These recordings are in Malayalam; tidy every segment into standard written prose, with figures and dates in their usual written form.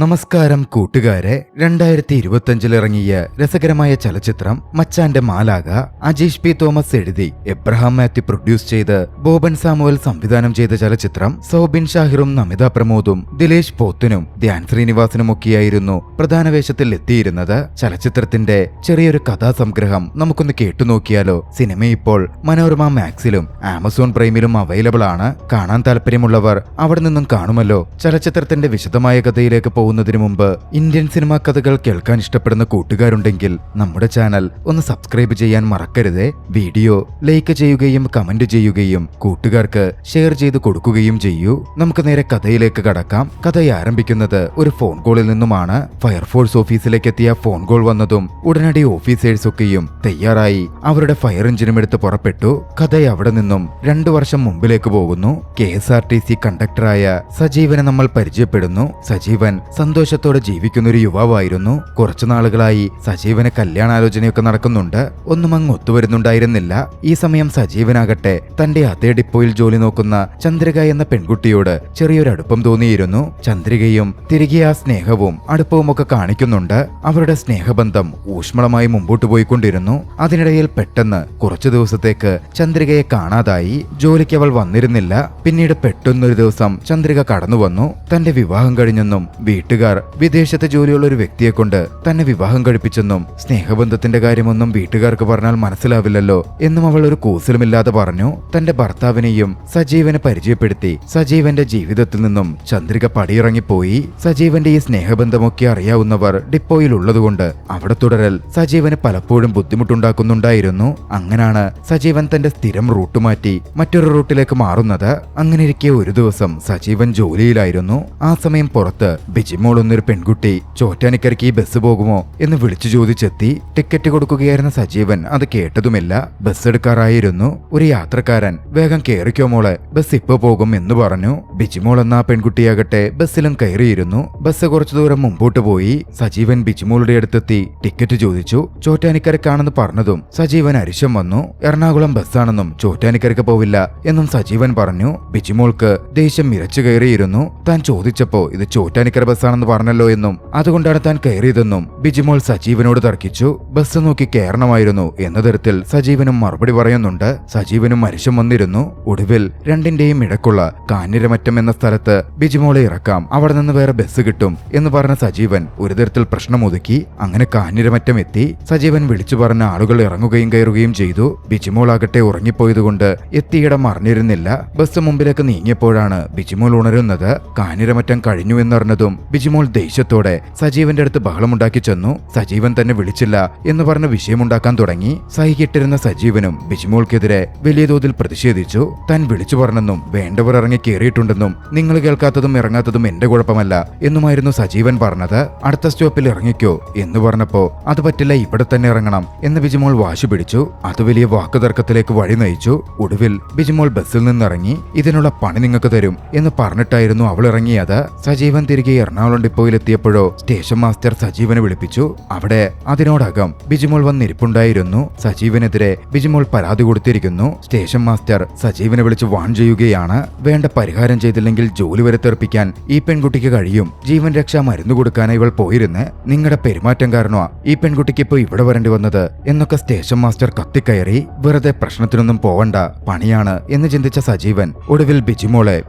നമസ്കാരം കൂട്ടുകാരെ. 2025 ഇറങ്ങിയ രസകരമായ ചലച്ചിത്രം മച്ചാന്റെ മാലാക അജീഷ് പി തോമസ് എഴുതി എബ്രഹാം മാത്യു പ്രൊഡ്യൂസ് ചെയ്ത് ബോബൻ സാമുവൽ സംവിധാനം ചെയ്ത ചലച്ചിത്രം സൗബിൻ ഷാഹിറും നമിത പ്രമോദും ദിലേഷ് പോത്തനും ധ്യാൻ ശ്രീനിവാസനുമൊക്കെയായിരുന്നു പ്രധാന വേഷത്തിൽ എത്തിയിരുന്നത്. ചലച്ചിത്രത്തിന്റെ ചെറിയൊരു കഥാസംഗ്രഹം നമുക്കൊന്ന് കേട്ടുനോക്കിയാലോ? സിനിമ ഇപ്പോൾ മനോരമ മാക്സിലും ആമസോൺ പ്രൈമിലും അവൈലബിൾ ആണ്. കാണാൻ താല്പര്യമുള്ളവർ അവിടെ നിന്നും കാണുമല്ലോ. ചലച്ചിത്രത്തിന്റെ വിശദമായ കഥയിലേക്ക് പോകുന്നതിന് മുമ്പ് ഇന്ത്യൻ സിനിമാ കഥകൾ കേൾക്കാൻ ഇഷ്ടപ്പെടുന്ന കൂട്ടുകാരുണ്ടെങ്കിൽ നമ്മുടെ ചാനൽ ഒന്ന് സബ്സ്ക്രൈബ് ചെയ്യാൻ മറക്കരുതേ. വീഡിയോ ലൈക്ക് ചെയ്യുകയും കമന്റ് ചെയ്യുകയും കൂട്ടുകാർക്ക് ഷെയർ ചെയ്ത് കൊടുക്കുകയും ചെയ്യൂ. നമുക്ക് നേരെ കഥയിലേക്ക് കടക്കാം. കഥ ആരംഭിക്കുന്നത് ഒരു ഫോൺ കോളിൽ നിന്നുമാണ്. ഫയർഫോഴ്സ് ഓഫീസിലേക്ക് എത്തിയ ഫോൺ കോൾ വന്നതും ഉടനടി ഓഫീസേഴ്സൊക്കെയും തയ്യാറായി അവരുടെ ഫയർ എഞ്ചിനും എടുത്ത് പുറപ്പെട്ടു. കഥ അവിടെ നിന്നും 2 വർഷം മുമ്പിലേക്ക് പോകുന്നു. KSRTC കണ്ടക്ടറായ സജീവനെ നമ്മൾ പരിചയപ്പെടുന്നു. സജീവൻ സന്തോഷത്തോടെ ജീവിക്കുന്ന ഒരു യുവാവായിരുന്നു. കുറച്ചു നാളുകളായി സജീവന് കല്യാണാലോചനയൊക്കെ നടക്കുന്നുണ്ട്. ഒന്നും അങ്ങ് ഒത്തുവരുന്നുണ്ടായിരുന്നില്ല. ഈ സമയം സജീവനാകട്ടെ തന്റെ അതേ ഡിപ്പോയിൽ ജോലി നോക്കുന്ന ചന്ദ്രിക എന്ന പെൺകുട്ടിയോട് ചെറിയൊരു അടുപ്പം തോന്നിയിരുന്നു. ചന്ദ്രികയും തിരികെ ആ സ്നേഹവും അടുപ്പവും ഒക്കെ കാണിക്കുന്നുണ്ട്. അവരുടെ സ്നേഹബന്ധം ഊഷ്മളമായി മുമ്പോട്ട് പോയിക്കൊണ്ടിരുന്നു. അതിനിടയിൽ പെട്ടെന്ന് കുറച്ചു ദിവസത്തേക്ക് ചന്ദ്രികയെ കാണാതായി. ജോലിക്ക് അവൾ വന്നിരുന്നില്ല. പിന്നീട് പെട്ടെന്നൊരു ദിവസം ചന്ദ്രിക കടന്നു വന്നു. തന്റെ വിവാഹം കഴിഞ്ഞെന്നും വീട്ടുകാർ വിദേശത്ത് ജോലിയുള്ള ഒരു വ്യക്തിയെ കൊണ്ട് തന്നെ വിവാഹം കഴിപ്പിച്ചെന്നും സ്നേഹബന്ധത്തിന്റെ കാര്യമൊന്നും വീട്ടുകാർക്ക് പറഞ്ഞാൽ മനസ്സിലാവില്ലല്ലോ എന്നും അവൾ ഒരു കൂസലുമില്ലാതെ പറഞ്ഞു. തന്റെ ഭർത്താവിനെയും സജീവനെ പരിചയപ്പെടുത്തി സജീവന്റെ ജീവിതത്തിൽ നിന്നും ചന്ദ്രിക പടിയിറങ്ങിപ്പോയി. സജീവന്റെ ഈ സ്നേഹബന്ധമൊക്കെ അറിയാവുന്നവർ ഡിപ്പോയിൽ ഉള്ളതുകൊണ്ട് അവിടെ തുടരൽ സജീവന് പലപ്പോഴും ബുദ്ധിമുട്ടുണ്ടാക്കുന്നുണ്ടായിരുന്നു. അങ്ങനാണ് സജീവൻ തന്റെ സ്ഥിരം റൂട്ട് മാറ്റി മറ്റൊരു റൂട്ടിലേക്ക് മാറുന്നത്. അങ്ങനെയിരിക്കെ ഒരു ദിവസം സജീവൻ ജോലിയിലായിരുന്നു. ആ സമയം പുറത്ത് ബിജിമോൾ എന്നൊരു പെൺകുട്ടി ചോറ്റാനിക്കരയ്ക്ക് ഈ ബസ് പോകുമോ എന്ന് വിളിച്ചു ചോദിച്ചെത്തി. ടിക്കറ്റ് കൊടുക്കുകയായിരുന്ന സജീവൻ അത് കേട്ടതുമില്ല. ബസ് എടുക്കാറായിരുന്നു. ഒരു യാത്രക്കാരൻ വേഗം കേറിക്കോ മോളെ, ബസ് ഇപ്പൊ പോകും എന്ന് പറഞ്ഞു. ബിജിമോൾ എന്ന ആ പെൺകുട്ടിയാകട്ടെ ബസ്സിലും കയറിയിരുന്നു. ബസ് കുറച്ചു ദൂരം മുമ്പോട്ട് പോയി. സജീവൻ ബിജിമോളുടെ അടുത്തെത്തി ടിക്കറ്റ് ചോദിച്ചു. ചോറ്റാനിക്കരക്കാണെന്ന് പറഞ്ഞതും സജീവൻ അരിശം വന്നു. എറണാകുളം ബസ്സാണെന്നും ചോറ്റാനിക്കരക്ക് പോവില്ല എന്നും സജീവൻ പറഞ്ഞു. ബിജിമോൾക്ക് ദേഷ്യം ഇരച്ചു കയറിയിരുന്നു. താൻ ചോദിച്ചപ്പോ ഇത് ചോറ്റാനിക്കര ബസ്സാണെന്ന് പറഞ്ഞല്ലോ എന്നും അതുകൊണ്ടാണ് താൻ കയറിയതെന്നും ബിജിമോൾ സജീവനോട് തർക്കിച്ചു. ബസ് നോക്കി കയറണമായിരുന്നു എന്ന തരത്തിൽ സജീവനും മറുപടി പറയുന്നുണ്ട്. സജീവനും അരിശം വന്നിരുന്നു. ഒടുവിൽ രണ്ടിന്റെയും ഇടക്കുള്ള കാഞ്ഞിരമറ്റം എന്ന സ്ഥലത്ത് ബിജിമോളെ ഇറക്കാം, അവിടെ നിന്ന് വേറെ ബസ് കിട്ടും എന്ന് പറഞ്ഞ സജീവൻ ഒരു തരത്തിൽ പ്രശ്നമൊതുക്കി. അങ്ങനെ കാഞ്ഞിരമറ്റം എത്തി. സജീവൻ വിളിച്ചു പറഞ്ഞ ആളുകൾ ഇറങ്ങുകയും കയറുകയും ചെയ്തു. ബിജിമോൾ ആകട്ടെ ഉറങ്ങിപ്പോയതുകൊണ്ട് എത്തിയിടം അറിഞ്ഞിരുന്നില്ല. ബസ് മുമ്പിലേക്ക് നീങ്ങിയപ്പോഴാണ് ബിജിമോൾ ഉണരുന്നത്. കാഞ്ഞിരമറ്റം കഴിഞ്ഞു എന്നറിഞ്ഞതും ബിജിമോൾ ദേഷ്യത്തോടെ സജീവന്റെ അടുത്ത് ബഹളമുണ്ടാക്കി ചെന്നു. സജീവൻ തന്നെ വിളിച്ചില്ല എന്ന് പറഞ്ഞ വിഷയമുണ്ടാക്കാൻ തുടങ്ങി. സഹിക്കിട്ടിരുന്ന സജീവനും ബിജിമോൾക്കെതിരെ വലിയ തോതിൽ പ്രതിഷേധിച്ചു. താൻ വിളിച്ചു പറഞ്ഞെന്നും വേണ്ടവർ ഇറങ്ങി കയറിയിട്ടുണ്ടെന്നും നിങ്ങൾ കേൾക്കാത്തതും ഇറങ്ങാത്തതും എന്റെ കുഴപ്പമല്ല എന്നുമായിരുന്നു സജീവൻ പറഞ്ഞത്. അടുത്ത സ്റ്റോപ്പിൽ ഇറങ്ങിക്കോ എന്ന് പറഞ്ഞപ്പോ അത് പറ്റില്ല, ഇവിടെ തന്നെ ഇറങ്ങണം എന്ന് ബിജിമോൾ വാശി പിടിച്ചു. അത് വലിയ വാക്കുതർക്കത്തിലേക്ക് വഴി നയിച്ചു. ഒടുവിൽ ബിജിമോൾ ബസ്സിൽ നിന്നിറങ്ങി. ഇതിനുള്ള പണി നിങ്ങൾക്ക് തരും എന്ന് പറഞ്ഞിട്ടായിരുന്നു അവൾ ഇറങ്ങിയത്. സജീവൻ തിരികെ എറണാകുളം ഡിപ്പോയിലെത്തിയപ്പോഴോ സ്റ്റേഷൻ മാസ്റ്റർ സജീവനെ വിളിപ്പിച്ചു. അവിടെ അതിനോടകം ബിജിമോൾ വന്നിരിപ്പുണ്ടായിരുന്നു. സജീവനെതിരെ ബിജിമോൾ പരാതി കൊടുത്തിരിക്കുന്നു. സ്റ്റേഷൻ മാസ്റ്റർ സജീവനെ വിളിച്ച് വാൺ ചെയ്യുകയാണ്. വേണ്ട പരിഹാരം ചെയ്തില്ലെങ്കിൽ ജോലി വരെ തെറിപ്പിക്കാൻ ഈ പെൺകുട്ടിക്ക് കഴിയും. ജീവൻ രക്ഷാ മരുന്ന് കൊടുക്കാനായി ഇവൾ പോയിരുന്നേ. നിങ്ങളുടെ പെരുമാറ്റം കാരണമാ ഈ പെൺകുട്ടിക്ക് ഇപ്പൊ ഇവിടെ വരേണ്ടി വന്നത് എന്നൊക്കെ സ്റ്റേഷൻ മാസ്റ്റർ കത്തിക്കയറി. വെറുതെ പ്രശ്നത്തിനൊന്നും പോവണ്ട, പണിയാണ് എന്ന് ചിന്തിച്ച സജീവൻ ഒടുവിൽ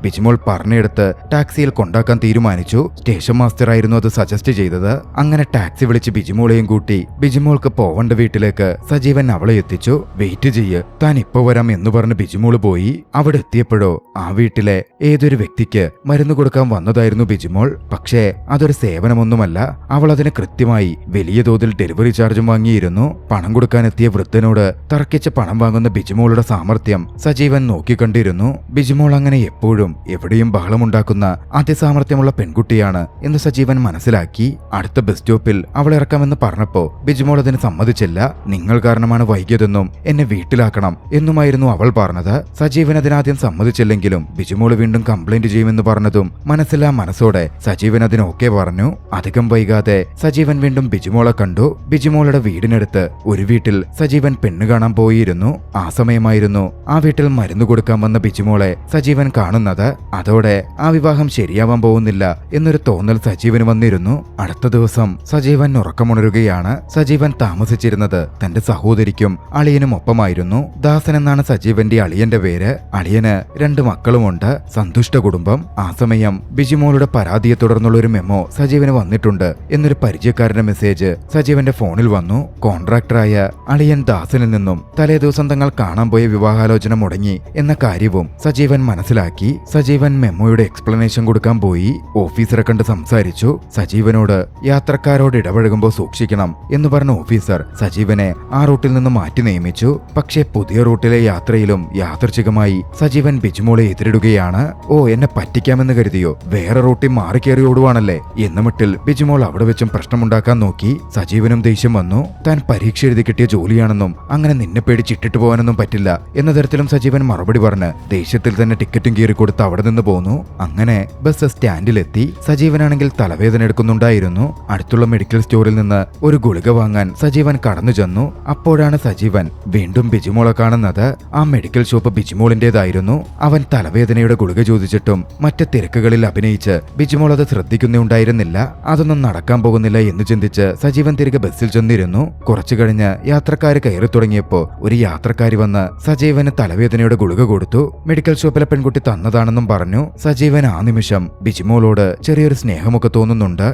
ബിജിമോൾ പറഞ്ഞെടുത്ത് ടാക്സിയിൽ കൊണ്ടാക്കാൻ തീരുമാനിച്ചു. സ്റ്റേഷൻ മാസ്റ്റർ ആയിരുന്നു അത് സജസ്റ്റ് ചെയ്തത്. അങ്ങനെ ടാക്സി വിളിച്ച് ബിജിമോളെയും കൂട്ടി ബിജിമോൾക്ക് പോവേണ്ട വീട്ടിലേക്ക് സജീവൻ അവളെ എത്തിച്ചു. വെയിറ്റ് ചെയ്യ്, താൻ ഇപ്പൊ വരാം എന്ന് പറഞ്ഞ് ബിജിമോള് പോയി. അവിടെ എത്തിയപ്പോഴോ ആ വീട്ടിലെ ഏതൊരു വ്യക്തിക്ക് മരുന്ന് കൊടുക്കാൻ വന്നതായിരുന്നു ബിജിമോൾ. പക്ഷേ അതൊരു സേവനമൊന്നുമല്ല. അവൾ അതിന് കൃത്യമായി വലിയ തോതിൽ ഡെലിവറി ചാർജും വാങ്ങിയിരുന്നു. പണം കൊടുക്കാനെത്തിയ വൃദ്ധനോട് തർക്കിച്ച് പണം വാങ്ങുന്ന ബിജിമോളുടെ സാമർത്ഥ്യം സജീവൻ നോക്കിക്കണ്ടിരുന്നു. ബിജിമോൾ അങ്ങനെ എപ്പോഴും എവിടെയും ബഹളമുണ്ടാക്കുന്ന അതിസാമർത്ഥ്യമുള്ള പെൺകുട്ടിയാണ് എന്ന് സജീവൻ മനസ്സിലാക്കി. അടുത്ത ബസ് സ്റ്റോപ്പിൽ അവൾ ഇറക്കാമെന്ന് പറഞ്ഞപ്പോ ബിജിമോൾ അതിന് സമ്മതിച്ചില്ല. നിങ്ങൾ കാരണമാണ് വൈകിയതെന്നും എന്നെ വീട്ടിലാക്കണം എന്നുമായിരുന്നു അവൾ പറഞ്ഞത്. സജീവൻ അതിനാദ്യം സമ്മതിച്ചില്ലെങ്കിലും ബിജിമോൾ വീണ്ടും കംപ്ലൈന്റ് ചെയ്യുമെന്ന് പറഞ്ഞതും മനസ്സില്ലാ മനസ്സോടെ സജീവൻ അതിന് ഓക്കെ പറഞ്ഞു. അധികം വൈകാതെ സജീവൻ വീണ്ടും ബിജിമോളെ കണ്ടു. ബിജിമോളുടെ വീടിനടുത്ത് ഒരു വീട്ടിൽ സജീവൻ പെണ്ണ് കാണാൻ പോയിരുന്നു. ആ സമയമായിരുന്നു ആ വീട്ടിൽ മരുന്ന് കൊടുക്കാൻ വന്ന ബിജിമോളെ സജീവൻ കാണുന്നത്. അതോടെ ആ വിവാഹം ശരിയാവാൻ പോകുന്നില്ല എന്നൊരു തോന്നൽ സജീവന് വന്നിരുന്നു. അടുത്ത ദിവസം സജീവൻ ഉറക്കമുണരുകയാണ്. സജീവൻ താമസിച്ചിരുന്നത് തന്റെ സഹോദരിക്കും അളിയനും ഒപ്പമായിരുന്നു. ദാസൻ എന്നാണ് സജീവന്റെ അളിയന്റെ പേര്. അളിയന് 2 മക്കളുമുണ്ട്. സന്തുഷ്ട കുടുംബം. ആ സമയം ബിജിമോളുടെ പരാതിയെ തുടർന്നുള്ള ഒരു മെമ്മോ സജീവന് വന്നിട്ടുണ്ട് എന്നൊരു പരിചയക്കാരന്റെ മെസ്സേജ് സജീവന്റെ ഫോണിൽ വന്നു. കോൺട്രാക്ടറായ അളിയൻ ദാസനിൽ നിന്നും തലേദിവസം തങ്ങൾ കാണാൻ പോയ വിവാഹാലോചന മുടങ്ങി എന്ന കാര്യവും സജീവൻ മനസ്സിലാക്കി. സജീവൻ മെമ്മോയുടെ എക്സ്പ്ലനേഷൻ കൊടുക്കാൻ പോയി. ഓഫീസറെ കണ്ട് സംസാരിച്ചു. സജീവനോട് യാത്രക്കാരോട് ഇടപഴകുമ്പോൾ സൂക്ഷിക്കണം എന്ന് പറഞ്ഞ ഓഫീസർ സജീവനെ ആ റൂട്ടിൽ നിന്ന് മാറ്റി നിയമിച്ചു. പക്ഷേ പുതിയ റൂട്ടിലെ യാത്രയിലും യാദൃച്ഛികമായി സജീവൻ ബിജിമോളെ എതിരിടുകയാണ്. ഓ, എന്നെ പറ്റിക്കാമെന്ന് കരുതിയോ? വേറെ റൂട്ടിൽ മാറിക്കേറി ഓടുവാണല്ലേ എന്ന മട്ടിൽ ബിജിമോൾ അവിടെ വെച്ചും പ്രശ്നമുണ്ടാക്കാൻ നോക്കി. സജീവനും ദേഷ്യം വന്നു. താൻ പരീക്ഷ എഴുതി കിട്ടിയ ജോലിയാണെന്നും അങ്ങനെ നിന്നെ പേടിച്ചിട്ടിട്ട് പോകാനൊന്നും പറ്റില്ല എന്ന തരത്തിലും സജീവൻ മറുപടി പറഞ്ഞ് ദേഷ്യത്തിൽ തന്നെ ടിക്കറ്റും കീറി കൊടുത്ത് അവിടെ നിന്ന് പോന്നു. അങ്ങനെ ബസ് സ്റ്റാൻഡിലെത്തി. സജീവനാണെങ്കിൽ തലവേദന എടുക്കുന്നുണ്ടായിരുന്നു. അടുത്തുള്ള മെഡിക്കൽ സ്റ്റോറിൽ നിന്ന് ഒരു ഗുളിക വാങ്ങാൻ സജീവൻ കടന്നു ചെന്നു. അപ്പോഴാണ് സജീവൻ വീണ്ടും ബിജിമോളെ കാണുന്നത്. ആ മെഡിക്കൽ ഷോപ്പ് ബിജിമോളിന്റേതായിരുന്നു. അവൻ തലവേദനയുടെ ഗുളിക ചോദിച്ചിട്ടും മറ്റ് തിരക്കുകളിൽ അഭിനയിച്ച് ബിജിമോൾ അത് ശ്രദ്ധിക്കുന്നുണ്ടായിരുന്നില്ല. അതൊന്നും നടക്കാൻ പോകുന്നില്ല എന്ന് ചിന്തിച്ച് സജീവൻ തിരികെ ബസ്സിൽ ചെന്നിരുന്നു. കുറച്ചു കഴിഞ്ഞ് യാത്രക്കാര് കയറി തുടങ്ങിയപ്പോ ഒരു യാത്രക്കാരി വന്ന് സജീവന് തലവേദനയുടെ ഗുളിക കൊടുത്തു. മെഡിക്കൽ ഷോപ്പിലെ പെൺകുട്ടി തന്നതാണെന്നും പറഞ്ഞു. സജീവൻ ആ നിമിഷം ബിജിമോളോട് ചെറിയൊരു സ്നേഹമൊക്കെ തോന്നുന്നുണ്ട്.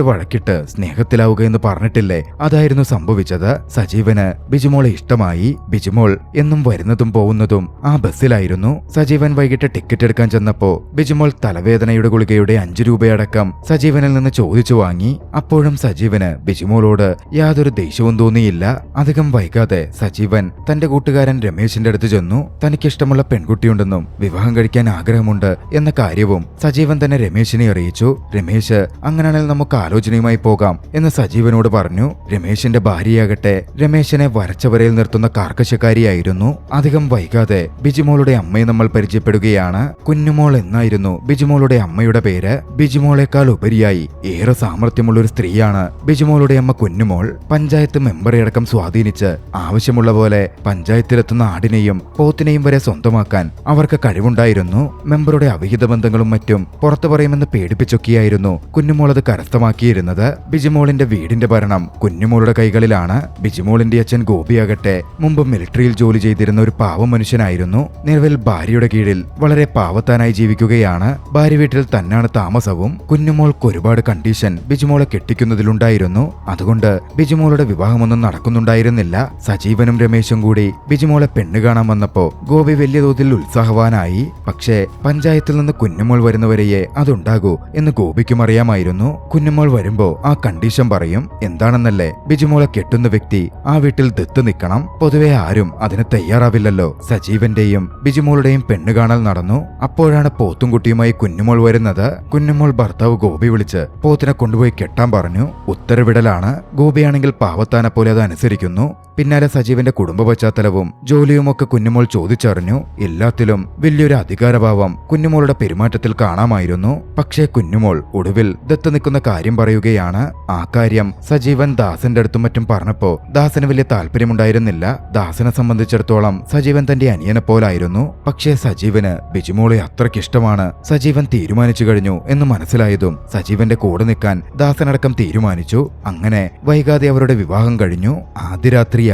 വഴക്കിട്ട് സ്നേഹത്തിലാവുക എന്ന് പറഞ്ഞിട്ടില്ലേ, അതായിരുന്നു സംഭവിച്ചത്. സജീവന് ബിജിമോളെ ഇഷ്ടമായി. ബിജിമോൾ എന്നും വരുന്നതും പോകുന്നതും ആ ബസ്സിലായിരുന്നു. സജീവൻ വൈകിട്ട് ടിക്കറ്റ് എടുക്കാൻ ചെന്നപ്പോ ബിജിമോൾ തലവേദനയുടെ ഗുളികയുടെ 5 രൂപയടക്കം സജീവനിൽ നിന്ന് ചോദിച്ചു വാങ്ങി. അപ്പോഴും സജീവന് ബിജിമോളോട് യാതൊരു ദേഷ്യവും തോന്നിയില്ല. അധികം വൈകാതെ സജീവൻ തന്റെ കൂട്ടുകാരൻ രമേശിന്റെ അടുത്ത് ചെന്നു. തനിക്കിഷ്ടമുള്ള പെൺകുട്ടിയുണ്ടെന്നും വിവാഹം കഴിക്കാൻ ആഗ്രഹമുണ്ട് എന്ന കാര്യവും സജീവൻ തന്നെ രമേശിനെ അറിയിച്ചു. രമേശ് അങ്ങനെയാണെങ്കിൽ നമുക്ക് ആലോചനയുമായി പോകാം എന്ന് സജീവനോട് പറഞ്ഞു. രമേശിന്റെ ഭാര്യയാകട്ടെ രമേശിനെ വരച്ചവരയിൽ നിർത്തുന്ന കാർക്കശക്കാരിയായിരുന്നു. അധികം വൈകാതെ ബിജിമോളുടെ അമ്മയെ നമ്മൾ പരിചയപ്പെടുകയാണ്. കുഞ്ഞുമോൾ എന്നായിരുന്നു ബിജിമോളുടെ അമ്മയുടെ പേര്. ബിജിമോളെക്കാൾ ഉപരിയായി ഏറെ സാമർത്ഥ്യമുള്ള ഒരു സ്ത്രീയാണ് ബിജിമോളുടെ അമ്മ കുഞ്ഞുമോൾ. പഞ്ചായത്ത് മെമ്പറെ അടക്കം സ്വാധീനിച്ച് ആവശ്യമുള്ള പോലെ പഞ്ചായത്തിലെത്തുന്ന ആടിനെയും പോത്തിനെയും വരെ സ്വന്തമാക്കാൻ അവർക്ക് കഴിവുണ്ടായിരുന്നു. മെമ്പറുടെ അവിഹിത ബന്ധങ്ങളും മറ്റും പുറത്തു പറയുമെന്ന് പേടിപ്പിച്ചൊക്കെയായിരുന്നു കുഞ്ഞുമോൾ അത് കരസ്ഥമാക്കിയിരുന്നത്. ബിജിമോളിന്റെ വീടിന്റെ ഭരണം കുഞ്ഞുമോളുടെ കൈകളിലാണ്. ബിജിമോളിന്റെ അച്ഛൻ ഗോപിയാകട്ടെ മുമ്പ് മിലിറ്ററിയിൽ ജോലി ചെയ്തിരുന്ന ഒരു പാവം മനുഷ്യനായിരുന്നു. നിലവിൽ ഭാര്യയുടെ കീഴിൽ വളരെ പാവത്താനായി ജീവിക്കുകയാണ്. ഭാര്യ വീട്ടിൽ തന്നെയാണ് താമസവും. കുഞ്ഞുമോൾക്ക് ഒരുപാട് കണ്ടീഷൻ ബിജിമോളെ കെട്ടിക്കുന്നതിലുണ്ടായിരുന്നു. അതുകൊണ്ട് ബിജിമോളുടെ വിവാഹമൊന്നും നടക്കുന്നുണ്ടായിരുന്നില്ല. സജീവനും രമേശും കൂടി ബിജിമോളെ പെണ്ണ് കാണാൻ വന്നപ്പോ ഗോപി വലിയ തോതിൽ ഉത്സാഹവാനായി. പക്ഷേ പഞ്ചായത്തിൽ നിന്ന് കുഞ്ഞുമോൾ വരുന്നവരെയേ അതുണ്ടാകൂ എന്ന് ഗോപിക്കും അറിയാമായിരുന്നു. കുഞ്ഞുമോൾ വരുമ്പോ ആ കണ്ടീഷൻ പറയും. എന്താണെന്നല്ലേ, ബിജിമോളെ കെട്ടുന്ന വ്യക്തി ആ വീട്ടിൽ ദത്ത് നിൽക്കണം. പൊതുവെ ആരും അതിന് തയ്യാറാവില്ലല്ലോ. സജീവന്റെയും ബിജിമോളുടെയും പെണ്ണ് കാണൽ നടന്നു. അപ്പോഴാണ് പോത്തും കുട്ടിയുമായി കുഞ്ഞുമോൾ വരുന്നത്. കുഞ്ഞുമോൾ ഭർത്താവ് ഗോപി വിളിച്ച് പോത്തിനെ കൊണ്ടുപോയി കെട്ടാൻ പറഞ്ഞു. ഉത്തരവിടലാണ്. ഗോപിയാണെങ്കിൽ പാവത്താനെ പോലെ അത് അനുസരിക്കുന്നു. പിന്നാലെ സജീവന്റെ കുടുംബ പശ്ചാത്തലവും ജോലിയുമൊക്കെ കുഞ്ഞുമോൾ ചോദിച്ചറിഞ്ഞു. എല്ലാത്തിലും വലിയൊരു അധികാരഭാവം കുഞ്ഞുമോളുടെ പെരുമാറ്റത്തിൽ കാണാമായിരുന്നു. പക്ഷേ കുഞ്ഞുമോൾ ഒടുവിൽ ദത്ത് നിൽക്കുന്ന കാര്യം പറയുകയാണ്. ആ കാര്യം സജീവൻ ദാസന്റെ അടുത്തും മറ്റും പറഞ്ഞപ്പോ ദാസന് വലിയ താല്പര്യമുണ്ടായിരുന്നില്ല. ദാസനെ സംബന്ധിച്ചിടത്തോളം സജീവൻ തന്റെ അനിയനെ പോലായിരുന്നു. പക്ഷേ സജീവന് ബിജിമോളെ അത്രയ്ക്കിഷ്ടമാണ്. സജീവൻ തീരുമാനിച്ചു കഴിഞ്ഞു എന്ന് മനസ്സിലായതും സജീവന്റെ കൂടെ നിൽക്കാൻ ദാസനടക്കം തീരുമാനിച്ചു. അങ്ങനെ വൈകാതെ അവരുടെ വിവാഹം കഴിഞ്ഞു. ആദ്യ രാത്രിയായി.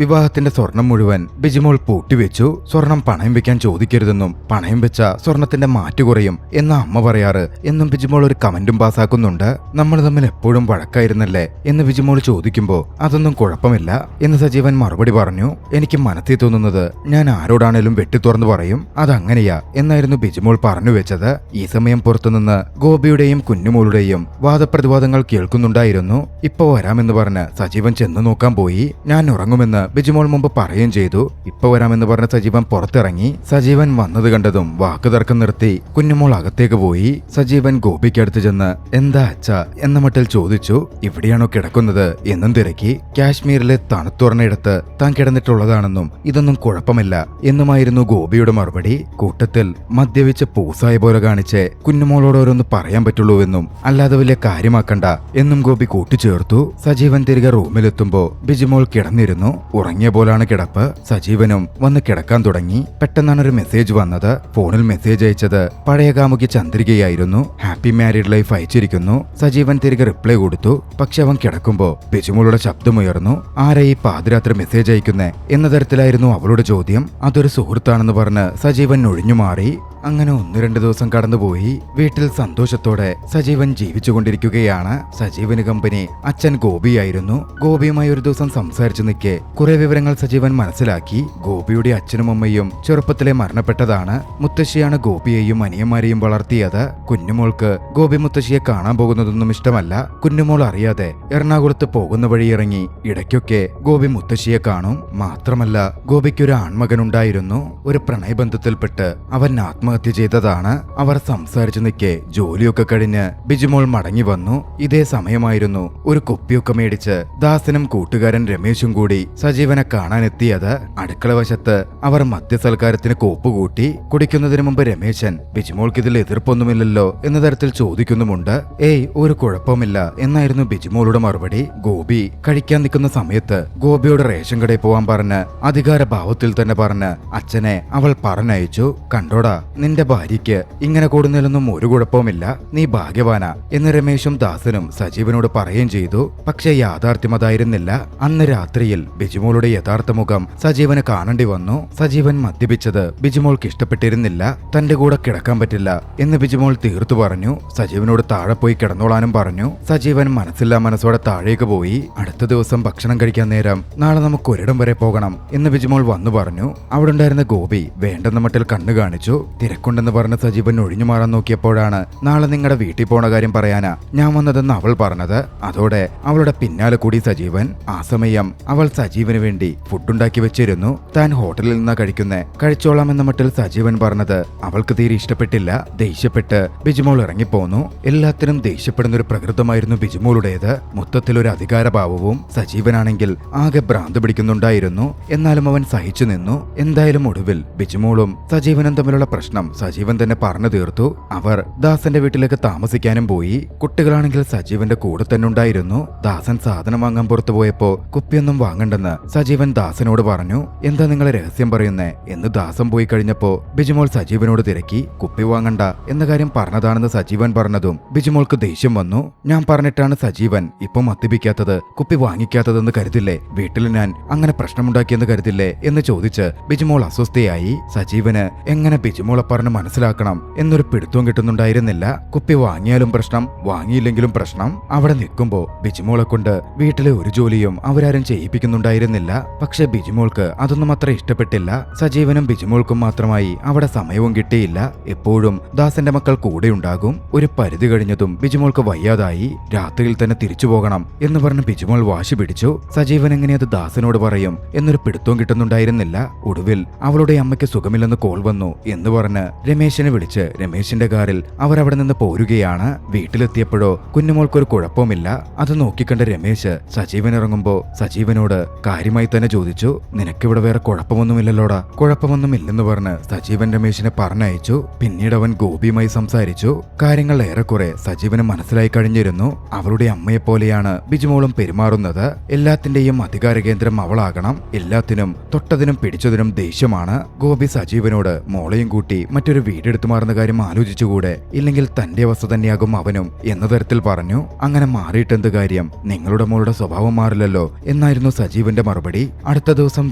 വിവാഹത്തിന്റെ സ്വർണം മുഴുവൻ ബിജിമോൾ പൂട്ടിവെച്ചു. സ്വർണം പണയം വെക്കാൻ ചോദിക്കരുതെന്നും പണയം വെച്ച സ്വർണത്തിന്റെ മാറ്റു കുറയും എന്ന അമ്മ പറയാറ് എന്നും ബിജിമോൾ ഒരു കമന്റും പാസ്സാക്കുന്നുണ്ട്. നമ്മൾ തമ്മിൽ എപ്പോഴും വഴക്കായിരുന്നല്ലേ എന്ന് ബിജിമോൾ ചോദിക്കുമ്പോ അതൊന്നും കുഴപ്പമില്ല എന്ന് സജീവൻ മറുപടി പറഞ്ഞു. എനിക്ക് മനസ്സിൽ തോന്നുന്നത് ഞാൻ ആരോടാണേലും വെട്ടി തുറന്നു പറയും, അതങ്ങനെയാ എന്നായിരുന്നു ബിജിമോൾ പറഞ്ഞു വെച്ചത്. ഈ സമയം പുറത്തുനിന്ന് ഗോപിയുടെയും കുഞ്ഞുമോളുടെയും വാദപ്രതിവാദങ്ങൾ കേൾക്കുന്നുണ്ടായിരുന്നു. ഇപ്പൊ വരാമെന്ന് പറഞ്ഞ് സജീവൻ ചെന്ന് നോക്കാൻ പോയി. ഞാൻ ഉറങ്ങുമെന്ന് ബിജിമോൾ മുമ്പ് പറയുകയും ചെയ്തു. ഇപ്പൊ വരാമെന്ന് പറഞ്ഞ സജീവൻ പുറത്തിറങ്ങി. സജീവൻ വന്നത് കണ്ടതും വാക്ക് തർക്കം നിർത്തി കുഞ്ഞുമോൾ അകത്തേക്ക് പോയി. സജീവൻ ഗോപിക്കടുത്ത് ചെന്ന് എന്താ അച്ഛ എന്ന മട്ടിൽ ചോദിച്ചു. ഇവിടെയാണോ കിടക്കുന്നത് എന്നും തിരക്കി. കാശ്മീരിലെ തണുത്തുറഞ്ഞയിടത്ത് താൻ കിടന്നിട്ടുള്ളതാണെന്നും ഇതൊന്നും കുഴപ്പമില്ല എന്നുമായിരുന്നു ഗോപിയുടെ മറുപടി. കൂട്ടത്തിൽ മദ്യപിച്ച് പൂസായ പോലെ കാണിച്ച് കുഞ്ഞുമോളോട് ഓരോന്ന് പറയാൻ പറ്റുള്ളൂവെന്നും അല്ലാതെ വലിയ കാര്യമാക്കണ്ട എന്നും ഗോപി കൂട്ടിച്ചേർത്തു. സജീവൻ തിരികെ റൂമിലെത്തുമ്പോ ബിജിമോൾ കിടന്നിരുന്നു. ഉറങ്ങിയ പോലാണ് കിടപ്പ്. സജീവനും വന്ന് കിടക്കാൻ തുടങ്ങി. പെട്ടെന്നാണ് ഒരു മെസ്സേജ് വന്നത്. ഫോണിൽ മെസ്സേജ് അയച്ചത് പഴയ കാമുകി ചന്ദ്രികയായിരുന്നു. ഹാപ്പി ഹാപ്പി മാരീഡ് ലൈഫ് അയച്ചിരിക്കുന്നു. സജീവൻ തിരികെ റിപ്ലൈ കൊടുത്തു. പക്ഷെ അവൻ കിടക്കുമ്പോ ബിജുമോളുടെ ശബ്ദമുയർന്നു. ആരാ ഈ പാതിരാത്രി മെസ്സേജ് അയക്കുന്നേ എന്ന തരത്തിലായിരുന്നു അവളുടെ ചോദ്യം. അതൊരു സുഹൃത്താണെന്ന് പറഞ്ഞ് സജീവൻ ഒഴിഞ്ഞു മാറി. അങ്ങനെ 1-2 ദിവസം കടന്നുപോയി. വീട്ടിൽ സന്തോഷത്തോടെ സജീവൻ ജീവിച്ചുകൊണ്ടിരിക്കുകയാണ്. സജീവന് കമ്പനി അച്ഛൻ ഗോപിയായിരുന്നു. ഗോപിയുമായി ഒരു ദിവസം സംസാരിച്ചു നിൽക്കെ കുറെ വിവരങ്ങൾ സജീവൻ മനസ്സിലാക്കി. ഗോപിയുടെ അച്ഛനും അമ്മയും ചെറുപ്പത്തിലെ മരണപ്പെട്ടതാണ്. മുത്തശ്ശിയാണ് ഗോപിയെയും അനിയന്മാരെയും വളർത്തിയത്. കുഞ്ഞുമോൾക്ക് ഗോപി മുത്തശ്ശിയെ കാണാൻ പോകുന്നതൊന്നും ഇഷ്ടമല്ല. കുഞ്ഞുമോൾ അറിയാതെ എറണാകുളത്ത് പോകുന്ന വഴി ഇറങ്ങി ഇടയ്ക്കൊക്കെ ഗോപി മുത്തശ്ശിയെ കാണും. മാത്രമല്ല ഗോപിക്കൊരു ആൺമകനുണ്ടായിരുന്നു. ഒരു പ്രണയബന്ധത്തിൽപ്പെട്ട് അവൻ ആത്മഹത്യ ചെയ്തതാണ്. അവർ സംസാരിച്ചു നിൽക്കെ ജോലിയൊക്കെ കഴിഞ്ഞ് ബിജുമോൾ മടങ്ങി വന്നു. ഇതേ സമയമായിരുന്നു ഒരു കുപ്പിയൊക്കെ മേടിച്ച് ദാസനും കൂട്ടുകാരൻ രമേശും കൂടി സജീവനെ കാണാനെത്തിയത്. അടുക്കള വശത്ത് അവർ മദ്യസൽക്കാരത്തിന് കോപ്പുകൂട്ടി. കുടിക്കുന്നതിന് മുമ്പ് രമേശൻ ബിജുമോൾക്ക് ഇതിൽ എതിർപ്പൊന്നുമില്ലല്ലോ എന്ന തരത്തിൽ ചോദിക്കുന്നുമുണ്ട്. ഏയ് ഒരു കുഴപ്പമില്ല എന്നായിരുന്നു ബിജുമോളുടെ മറുപടി. ഗോപി കഴിക്കാൻ നിൽക്കുന്ന സമയത്ത് ഗോപിയോട് റേഷൻ കടയിൽ പോവാൻ പറഞ്ഞ് അധികാര ഭാവത്തിൽ തന്നെ പറഞ്ഞ് അച്ഛനെ അവൾ പറഞ്ഞയച്ചു. കണ്ടോടാ, നിന്റെ ഭാര്യയ്ക്ക് ഇങ്ങനെ കൂടുന്നതിലൊന്നും ഒരു കുഴപ്പവുമില്ല, നീ ഭാഗ്യവാനാ എന്ന് രമേശും ദാസനും സജീവനോട് പറയുകയും ചെയ്തു. പക്ഷെ യാഥാർത്ഥ്യം അതായിരുന്നില്ല. അന്ന് രാത്രിയിൽ ബിജുമോളുടെ യഥാർത്ഥ മുഖം സജീവന് കാണേണ്ടി വന്നു. സജീവൻ മദ്യപിച്ചത് ബിജുമോൾക്ക് ഇഷ്ടപ്പെട്ടിരുന്നില്ല. തന്റെ കൂടെ കിടക്കാൻ പറ്റില്ല എന്ന് ബിജുമോൾ തീർത്തു പറഞ്ഞു. സജീവനോട് താഴെ പോയി കിടന്നോളാനും പറഞ്ഞു. സജീവൻ മനസ്സില്ലാ മനസ്സോടെ താഴേക്ക് പോയി. അടുത്ത ദിവസം ഭക്ഷണം കഴിക്കാൻ നേരം നാളെ നമുക്ക് ഒരിടം വരെ പോകണം എന്ന് ബിജുമോൾ വന്നു പറഞ്ഞു. അവിടെ ഉണ്ടായിരുന്ന ഗോപി വേണ്ടെന്ന മട്ടിൽ കണ്ണു കാണിച്ചു. തിരക്കുണ്ടെന്ന് പറഞ്ഞ് സജീവൻ ഒഴിഞ്ഞു മാറാൻ നോക്കിയപ്പോഴാണ് നാളെ നിങ്ങളുടെ വീട്ടിൽ പോണ കാര്യം പറയാനാ ഞാൻ വന്നതെന്ന് അവൾ പറഞ്ഞത്. അതോടെ അവളുടെ പിന്നാലെ കൂടി സജീവൻ. ആ സമയം അവൾ സജീവന് വേണ്ടി ഫുഡുണ്ടാക്കി വെച്ചിരുന്നു. താൻ ഹോട്ടലിൽ നിന്നാ കഴിക്കുന്നേ, കഴിച്ചോളാം എന്ന മട്ടിൽ സജീവൻ പറഞ്ഞത് അവൾക്ക് തീരെ ഇഷ്ടപ്പെട്ടില്ല. ദേഷ്യപ്പെട്ട് ബിജുമോൾ ഇറങ്ങിപ്പോന്നു. എല്ലാത്തിനും ദേഷ്യപ്പെടുന്ന ഒരു പ്രകൃതമായിരുന്നു ബിജുമോളുടേത്. മൊത്തത്തിലൊരു അധികാരഭാവവും. സജീവനാണെങ്കിൽ ആകെ ഭ്രാന്ത് പിടിക്കുന്നുണ്ടായിരുന്നു. എന്നാലും അവൻ സഹിച്ചു നിന്നു. എന്തായാലും ഒടുവിൽ ബിജുമോളും സജീവനും തമ്മിലുള്ള പ്രശ്നം സജീവൻ തന്നെ പറഞ്ഞു തീർത്തു. അവർ ദാസന്റെ വീട്ടിലേക്ക് താമസിക്കാനും പോയി. കുട്ടികളാണെങ്കിൽ സജീവന്റെ കൂടെ തന്നെ ഉണ്ടായിരുന്നു. ദാസൻ സാധനം വാങ്ങാൻ പുറത്തു പോയപ്പോ കുപ്പിയൊന്നും വാങ്ങണ്ടെന്ന് സജീവൻ ദാസനോട് പറഞ്ഞു. എന്താ നിങ്ങളെ രഹസ്യം പറയുന്നേ എന്ന് ദാസൻ പോയി കഴിഞ്ഞപ്പോ ബിജുമോൾ സജീവനോട് തിരക്കി. കുപ്പി വാങ്ങണ്ട എന്ന കാര്യം പറഞ്ഞതാണെന്ന് സജീവൻ പറഞ്ഞതും ബിജുമോൾക്ക് ദേഷ്യം വന്നു. ഞാൻ പറഞ്ഞിട്ടാണ് സജീവൻ ഇപ്പൊ മദ്യപിക്കാത്തത്, കുപ്പി വാങ്ങിക്കാത്തതെന്ന് കരുതില്ലേ? വീട്ടിൽ ഞാൻ അങ്ങനെ പ്രശ്നമുണ്ടാക്കിയെന്ന് കരുതില്ലേ എന്ന് ചോദിച്ച് ബിജുമോൾ അസ്വസ്ഥയായി. സജീവന് എങ്ങനെ ബിജുമോളെ പറഞ്ഞ് മനസ്സിലാക്കണം എന്നൊരു പിടുത്തവും കിട്ടുന്നുണ്ടായിരുന്നില്ല. കുപ്പി വാങ്ങിയാലും പ്രശ്നം, വാങ്ങിയില്ലെങ്കിലും പ്രശ്നം. അവിടെ നിൽക്കുമ്പോ ബിജുമോളെ കൊണ്ട് വീട്ടിലെ ഒരു ജോലിയും അവരാരും ചെയ്യിപ്പിക്കുന്നുണ്ടായിരുന്നില്ല. പക്ഷെ ബിജുമോൾക്ക് അതൊന്നും അത്ര ഇഷ്ടപ്പെട്ടില്ല. സജീവനും ബിജുമോൾക്കും മാത്രമായി അവിടെ സമയവും കിട്ടിയില്ല. എപ്പോഴും ദാസന്റെ മക്കൾ കൂടെ ഉണ്ടാകും. ഒരു പരിധി കഴിഞ്ഞതും ബിജുമോൾക്ക് വയ്യാതായി. രാത്രിയിൽ തന്നെ തിരിച്ചു പോകണം എന്ന് പറഞ്ഞ് ബിജുമോൾ വാശി പിടിച്ചു. സജീവൻ എങ്ങനെ അത് ദാസനോട് പറയും എന്നൊരു പിടുത്തവും കിട്ടുന്നുണ്ടായിരുന്നില്ല. ഒടുവിൽ അവളുടെ അമ്മയ്ക്ക് സുഖമില്ലെന്ന് കോൾ വന്നു എന്ന് പറഞ്ഞ് രമേശിനെ വിളിച്ച് രമേശിന്റെ കാറിൽ അവർ അവിടെ നിന്ന് പോരുകയാണ്. വീട്ടിലെത്തിയപ്പോഴോ കുഞ്ഞുമോൾക്കൊരു കുഴപ്പവുമില്ല. അത് നോക്കിക്കണ്ട രമേശ് സജീവൻ ഇറങ്ങുമ്പോ സജീവനോട് കാര്യമായി തന്നെ ചോദിച്ചു, നിനക്കിവിടെ വേറെ കുഴപ്പമൊന്നുമില്ലല്ലോടാ? കുഴപ്പമൊന്നുമില്ലെന്ന് പറഞ്ഞ് സജീവൻ രമേശിനെ പറഞ്ഞയച്ചു. പിന്നീട് അവൻ ഗോപിയുമായി സംസാരിച്ചു. കാര്യങ്ങൾ ഏറെക്കുറെ സജീവന് മനസ്സിലായി കഴിഞ്ഞിരുന്നു. അവളുടെ അമ്മയെപ്പോലെയാണ് ബിജുമോളും പെരുമാറുന്നത്. എല്ലാത്തിന്റെയും അധികാര കേന്ദ്രം അവളാകണം. എല്ലാത്തിനും തൊട്ടതിനും പിടിച്ചതിനും ദേഷ്യമാണ്. ഗോപി സജീവനോട് മോളെയും കൂട്ടി മറ്റൊരു വീടെടുത്തു മാറുന്ന കാര്യം ആലോചിച്ചുകൂടെ? ഇല്ലെങ്കിൽ തന്റെ അവസ്ഥ തന്നെയാകും അവനും എന്ന തരത്തിൽ പറഞ്ഞു. അങ്ങനെ മാറിയിട്ടെന്ത് കാര്യം? നിങ്ങളുടെ മോളുടെ സ്വഭാവം മാറില്ലല്ലോ എന്നായിരുന്നു സജീവന്റെ മറുപടി. അടുത്ത ദിവസം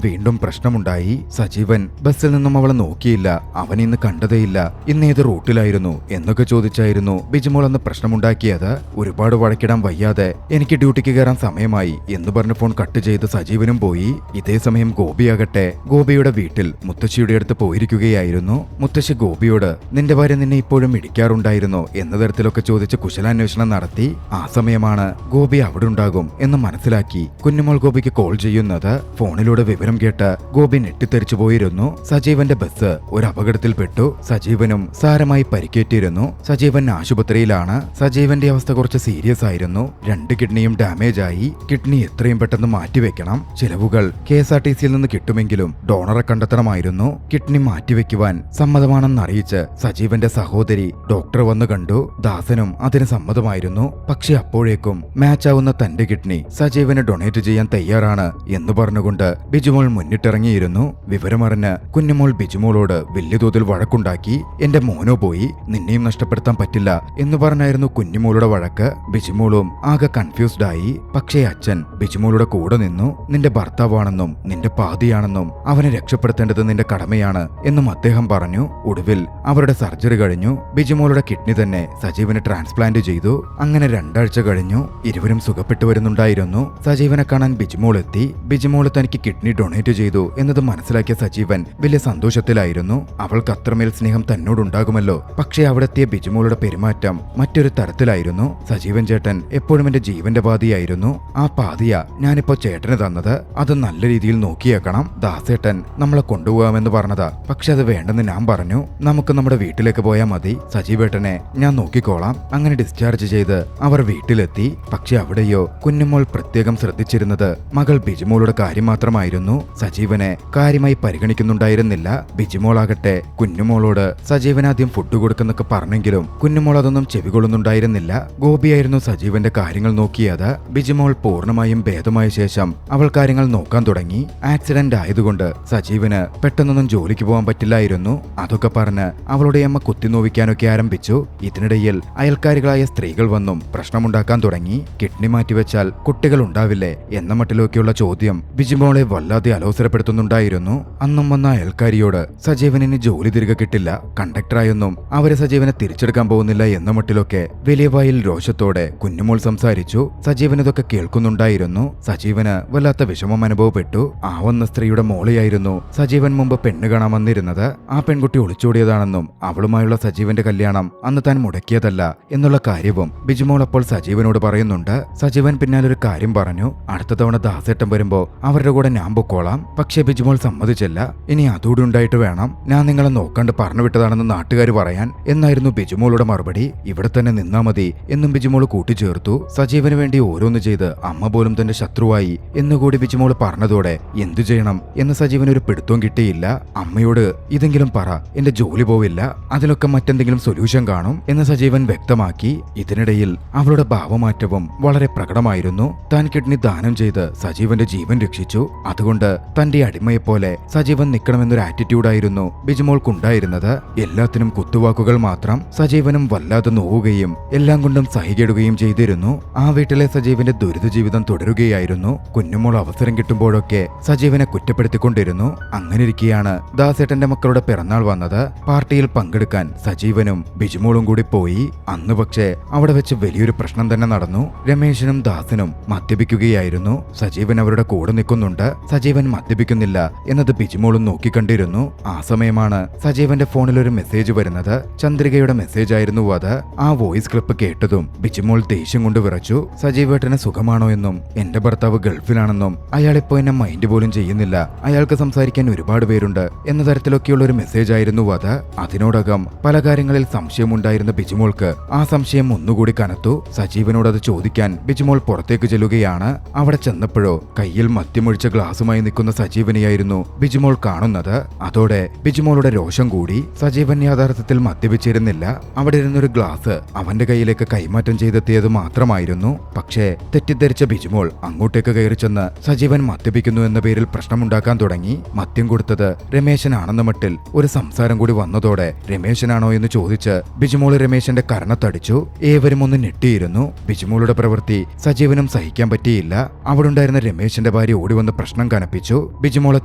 വീണ്ടും പ്രശ്നമുണ്ടായി. സജീവൻ ബസ്സിൽ നിന്നും അവളെ നോക്കിയില്ല. അവൻ ഇന്ന് കണ്ടതേയില്ല. ഇന്ന് ഏത് റൂട്ടിലായിരുന്നു എന്നൊക്കെ ചോദിച്ചായിരുന്നു ബിജുമോൾ അന്ന് പ്രശ്നമുണ്ടാക്കിയത്. ഒരുപാട് വഴക്കിടാൻ വയ്യാതെ എനിക്ക് ഡ്യൂട്ടിക്ക് കയറാൻ സമയമായി എന്ന് പറഞ്ഞ് ഫോൺ കട്ട് ചെയ്ത് സജീവനും പോയി. ഇതേ സമയം ഗോപിയാകട്ടെ ഗോപിയുടെ വീട്ടിൽ മുത്തശ്ശിയുടെ അടുത്ത് പോയിരിക്കുകയായിരുന്നു. മുത്തശ്ശി ഗോപിയോട് നിന്റെ ഭാര്യ നിന്നെ ഇപ്പോഴും ഇടിക്കാറുണ്ടായിരുന്നോ എന്ന തരത്തിലൊക്കെ ചോദിച്ച് കുശലാന്വേഷണം നടത്തി. ആ സമയമാണ് ഗോപി അവിടെ ഉണ്ടാകും എന്ന് മനസ്സിലാക്കി കുഞ്ഞുമോൾ ഗോപിക്ക് കോൾ ചെയ്യുന്നത്. ഫോണിലൂടെ വിവരം കേട്ട് ഗോപി ഞെട്ടിത്തെറിച്ചു പോയിരുന്നു. സജീവന്റെ ബസ് ഒരു അപകടത്തിൽപ്പെട്ടു. സജീവനും സാരമായി പരിക്കേറ്റിരുന്നു. സജീവൻ ആശുപത്രിയിലാണ്. സജീവന്റെ അവസ്ഥ കുറച്ച് സീരിയസ് ആയിരുന്നു. 2 കിഡ്നിയും ഡാമേജ് ആയി. കിഡ്നി എത്രയും പെട്ടെന്ന് മാറ്റിവെക്കണം. ചിലവുകൾ KSRTCയിൽ നിന്ന് കിട്ടുമെങ്കിലും ഡോണറെ കണ്ടെത്തണമായിരുന്നു. കിഡ്നി മാറ്റിവെക്കുവാൻ സമ്മതമാണെന്ന് അറിയിച്ച് സജീവന്റെ സഹോദരി ഡോക്ടർ വന്നു കണ്ടു. ദാസനും അതിന് സമ്മതമായിരുന്നു. പക്ഷെ അപ്പോഴേക്കും മാച്ച് ആവുന്ന തന്റെ കിഡ്നി സജീവന് ഡൊണേറ്റ് ചെയ്യാൻ തയ്യാറാണ് എന്ന് പറഞ്ഞുകൊണ്ട് ബിജുമോൾ മുന്നിട്ടിറങ്ങിയിരുന്നു. വിവരമറിഞ്ഞ് കുഞ്ഞുമോൾ ബിജുമോളോട് വലിയ തോതിൽ വഴക്കുണ്ടാക്കി. എന്റെ മോനോ പോയി, നിന്നെയും നഷ്ടപ്പെടുത്താൻ പറ്റില്ല എന്ന് പറഞ്ഞായിരുന്നു കുഞ്ഞുമോളുടെ വഴക്ക്. ബിജിമോളും ആകെ കൺഫ്യൂസ്ഡ് ആയി. പക്ഷേ അച്ഛൻ ബിജിമോളുടെ കൂടെ നിന്നു. നിന്റെ ഭർത്താവാണെന്നും നിന്റെ പാതിയാണെന്നും അവനെ രക്ഷപ്പെടുത്തേണ്ടത് നിന്റെ കടമയാണ് എന്നും അദ്ദേഹം പറഞ്ഞു. ഒടുവിൽ അവരുടെ സർജറി കഴിഞ്ഞു. ബിജിമോളുടെ കിഡ്നി തന്നെ സജീവന് ട്രാൻസ്പ്ലാന്റ് ചെയ്തു. അങ്ങനെ 2 ആഴ്ച കഴിഞ്ഞു. ഇരുവരും സുഖപ്പെട്ടു വരുന്നുണ്ടായിരുന്നു. സജീവനെ കാണാൻ ബിജിമോൾ എത്തി. ബിജിമോൾ തനിക്ക് കിഡ്നി ഡൊണേറ്റ് ചെയ്തു എന്നത് മനസ്സിലാക്കിയ സജീവൻ വലിയ സന്തോഷത്തിലായിരുന്നു. അവൾക്ക് അത്രമേൽ സ്നേഹം തന്നോടുണ്ടാകുമല്ലോ. പക്ഷേ അവിടെത്തിയ ബിജിമോളുടെ പെരുമാറ്റം മറ്റൊരു തരത്തിലായിരുന്നു. സജീവൻ ചേട്ടൻ എപ്പോഴും എന്റെ ജീവന്റെ പാതിയായിരുന്നു. ആ പാതിയ ഞാനിപ്പോ ചേട്ടന് തന്നത്. അത് നല്ല രീതിയിൽ നോക്കിയേക്കണം. ദാസേട്ടൻ നമ്മളെ കൊണ്ടുപോകാമെന്ന് പറഞ്ഞതാ. പക്ഷെ അത് വേണ്ടെന്ന് ഞാൻ പറഞ്ഞു. നമുക്ക് നമ്മുടെ വീട്ടിലേക്ക് പോയാൽ മതി. സജീവേട്ടനെ ഞാൻ നോക്കിക്കോളാം. അങ്ങനെ ഡിസ്ചാർജ് ചെയ്ത് അവർ വീട്ടിലെത്തി. പക്ഷെ അവിടെയോ കുഞ്ഞുമോൾ പ്രത്യേകം ശ്രദ്ധിച്ചിരുന്നത് മകൾ ബിജിമോളുടെ കാര്യം മാത്രമായിരുന്നു. സജീവനെ കാര്യമായി പരിഗണിക്കുന്നുണ്ടായിരുന്നില്ല. ബിജിമോളാകട്ടെ കുഞ്ഞുമോളോട് സജീവൻ ആദ്യം ഫുഡ് കൊടുക്കുന്നൊക്കെ പറഞ്ഞെങ്കിലും കുഞ്ഞുമോൾ അതൊന്നും ചെവികൊള്ളുന്നുണ്ടായിരുന്നില്ല. ഗോപിയായിരുന്നു സജീവന്റെ കാര്യങ്ങൾ നോക്കിയത്. ബിജിമോൾ പൂർണ്ണമായും ഭേദമായ ശേഷം അവൾ കാര്യങ്ങൾ നോക്കാൻ തുടങ്ങി. ആക്സിഡന്റ് ആയതുകൊണ്ട് സജീവന് പെട്ടെന്നൊന്നും ജോലിക്ക് പോകാൻ പറ്റില്ലായിരുന്നു. അതൊക്കെ പറഞ്ഞ് അവളുടെ അമ്മ കുത്തിനോവിക്കാനൊക്കെ ആരംഭിച്ചു. ഇതിനിടയിൽ അയൽക്കാരികളായ സ്ത്രീകൾ വന്നും പ്രശ്നമുണ്ടാക്കാൻ തുടങ്ങി. കിഡ്നി മാറ്റിവെച്ചാൽ കുട്ടികൾ ഉണ്ടാവില്ലേ എന്ന മട്ടിലൊക്കെയുള്ള ചോദ്യം ബിജിമോളെ വല്ലാതെ അലോസരപ്പെടുത്തുന്നുണ്ടായിരുന്നു. അന്നും വന്ന അയൽക്കാരിയോട് സജീവനിന് ജോലി തിരികെ കിട്ടില്ല, കണ്ടക്ടറായൊന്നും അവരെ സജീവനെ തിരിച്ചെടുക്കാൻ പോകുന്നില്ല എന്ന മട്ടിലൊക്കെ വലിയ വായിൽ രോഷത്തോടെ കുഞ്ഞുമോൾ സംസാരിച്ചു. സജീവൻ ഇതൊക്കെ കേൾക്കുന്നുണ്ടായിരുന്നു. സജീവന് വല്ലാത്ത വിഷമം അനുഭവപ്പെട്ടു. ആ വന്ന സ്ത്രീയുടെ മോളെയായിരുന്നു സജീവൻ മുമ്പ് പെണ്ണ് കാണാൻ വന്നിരുന്നത്. ആ പെൺകുട്ടി ഒളിച്ചോടിയതാണെന്നും അവളുമായുള്ള സജീവന്റെ കല്യാണം അന്ന് താൻ മുടക്കിയതല്ല എന്നുള്ള കാര്യവും ബിജിമോൾ അപ്പോൾ സജീവനോട് പറയുന്നുണ്ട്. സജീവൻ പിന്നാലെ ഒരു കാര്യം പറഞ്ഞു. അടുത്ത തവണ ദാസേട്ടൻ വരുമ്പോ അവരുടെ കൂടെ ഞാൻ പൊക്കോളാം. പക്ഷേ ബിജിമോൾ സമ്മതിച്ചില്ല. ഇനി അതുകൂടി ഉണ്ടായിട്ട് വേണം ഞാൻ നിങ്ങളെ നോക്കാണ്ട് പറഞ്ഞു വിട്ടതാണെന്ന് നാട്ടുകാർ പറയാൻ എന്നായിരുന്നു ബിജിമോളുടെ മറുപടി. ഇവിടെ തന്നെ നിന്നാ മതി എന്നും ബിജിമോൾ കൂട്ടിച്ചേർത്തു. സജീവന് വേണ്ടി ഓരോന്ന് ചെയ്ത് അമ്മ പോലും തന്റെ ശത്രുവായി എന്നുകൂടി ബിജിമോൾ പറഞ്ഞതോടെ എന്തു ചെയ്യണം എന്ന് സജീവന് ഒരു പിടുത്തവും കിട്ടിയില്ല. അമ്മയോട് ഇതെങ്കിലും പറ, എന്റെ ജോലി പോവില്ല, അതിലൊക്കെ മറ്റെന്തെങ്കിലും സൊല്യൂഷൻ കാണും എന്ന് സജീവൻ വ്യക്തമാക്കി. ഇതിനിടയിൽ അവളുടെ ഭാവമാറ്റവും വളരെ പ്രകടമായിരുന്നു. താൻ കിഡ്നി ദാനം ചെയ്ത് സജീവന്റെ ജീവൻ രക്ഷിച്ചു. അതുകൊണ്ട് തന്റെ അടിമയെപ്പോലെ സജീവൻ നിൽക്കണമെന്നൊരു ആറ്റിറ്റ്യൂഡായിരുന്നു ബിജിമോൾക്കുണ്ടായിരുന്നത്. എല്ലാത്തിനും കുത്തുവാക്കുകൾ മാത്രം. സജീവനും വല്ലാതെ നോവുകയും എല്ലാം കൊണ്ടും സഹികെടുകയും ചെയ്തിരുന്നു. ആ വീട്ടിലെ സജീവന്റെ ദുരിത ജീവിതം തുടരുകയായിരുന്നു. കുഞ്ഞുമോൾ അവസരം കിട്ടുമ്പോഴൊക്കെ സജീവനെ കുറ്റപ്പെടുത്തിക്കൊണ്ടിരുന്നു. അങ്ങനെയിരിക്കെയാണ് ദാസേട്ടന്റെ മക്കളുടെ പിറന്നാൾ വന്നത്. പാർട്ടിയിൽ പങ്കെടുക്കാൻ സജീവനും ബിജിമോളും കൂടി പോയി. അന്ന് പക്ഷേ അവിടെ വെച്ച് വലിയൊരു പ്രശ്നം തന്നെ നടന്നു. രമേശനും ദാസനും മദ്യപിക്കുകയായിരുന്നു. സജീവൻ അവരുടെ കൂടെ നിൽക്കുന്നുണ്ട്. സജീവൻ മദ്യപിക്കുന്നില്ല എന്നത് ബിജിമോളും നോക്കിക്കണ്ടിരുന്നു. ആ സമയമാണ് സജീവന്റെ ഫോണിൽ ഒരു മെസ്സേജ് വരുന്നത്. ചന്ദ്രികയുടെ മെസ്സേജ് ആയിരുന്നു അത്. ആ വോയിസ് ക്ലിപ്പ് കേട്ടതും ബിജിമോൾ ദേഷ്യം കൊണ്ട് വിറച്ചു. സജീവേട്ടന് സുഖമാണോ എന്നും എന്റെ ഭർത്താവ് ഗൾഫിലാണെന്നും അയാളിപ്പോ എന്നെ മൈൻഡ് പോലും ചെയ്യുന്നില്ല, അയാൾക്ക് സംസാരിക്കാൻ ഒരുപാട് പേരുണ്ട് എന്ന തരത്തിലൊക്കെയുള്ള ഒരു മെസ്സേജ് ആയിരുന്നു അത്. അതിനോടകം പല കാര്യങ്ങളിൽ സംശയമുണ്ടായിരുന്ന ബിജിമോൾക്ക് ആ സംശയം ഒന്നുകൂടി കനത്തു. സജീവനോട് അത് ചോദിക്കാൻ ബിജിമോൾ പുറത്തേക്ക് ചെല്ലുകയാണ്. അവിടെ ചെന്നപ്പോഴോ കയ്യിൽ മദ്യമൊഴിച്ച ഗ്ലാസുമായി നിൽക്കുന്ന സജീവനെയായിരുന്നു ബിജിമോൾ കാണുന്നത്. അതോടെ ബിജിമോളുടെ രോഷം കൂടി. സജീവൻ യഥാർത്ഥത്തിൽ മദ്യപിച്ചിരുന്നില്ല. അവിടെ ഇരുന്നൊരു ഗ്ലാസ് അവന്റെ കയ്യിലേക്ക് കൈമാറ്റം ചെയ്തെത്തിയത് മാത്രമായിരുന്നു. പക്ഷേ തെറ്റിദ്ധരിച്ച ബിജിമോൾ അങ്ങോട്ടേക്ക് കയറി ചെന്ന് സജീവൻ മദ്യപിക്കുന്നു എന്ന പേരിൽ പ്രശ്നമുണ്ടാക്കാൻ തുടങ്ങി. മദ്യം കൊടുത്തത് രമേശനാണെന്ന മട്ടിൽ ഒരു സംസാരം കൂടി വന്നതോടെ രമേശനാണോ എന്ന് ചോദിച്ച് ബിജിമോൾ രമേശന്റെ കരണത്തടിച്ചു. ഏവരും ഒന്ന് ഞെട്ടിയിരുന്നു. ബിജിമോളുടെ പ്രവൃത്തി സജീവനും സഹിക്കാൻ പറ്റിയില്ല. അവിടെ ഉണ്ടായിരുന്ന രമേശന്റെ ഭാര്യ ഓടിവന്ന് പ്രശ്നം കനപ്പിച്ചു. ബിജിമോളെ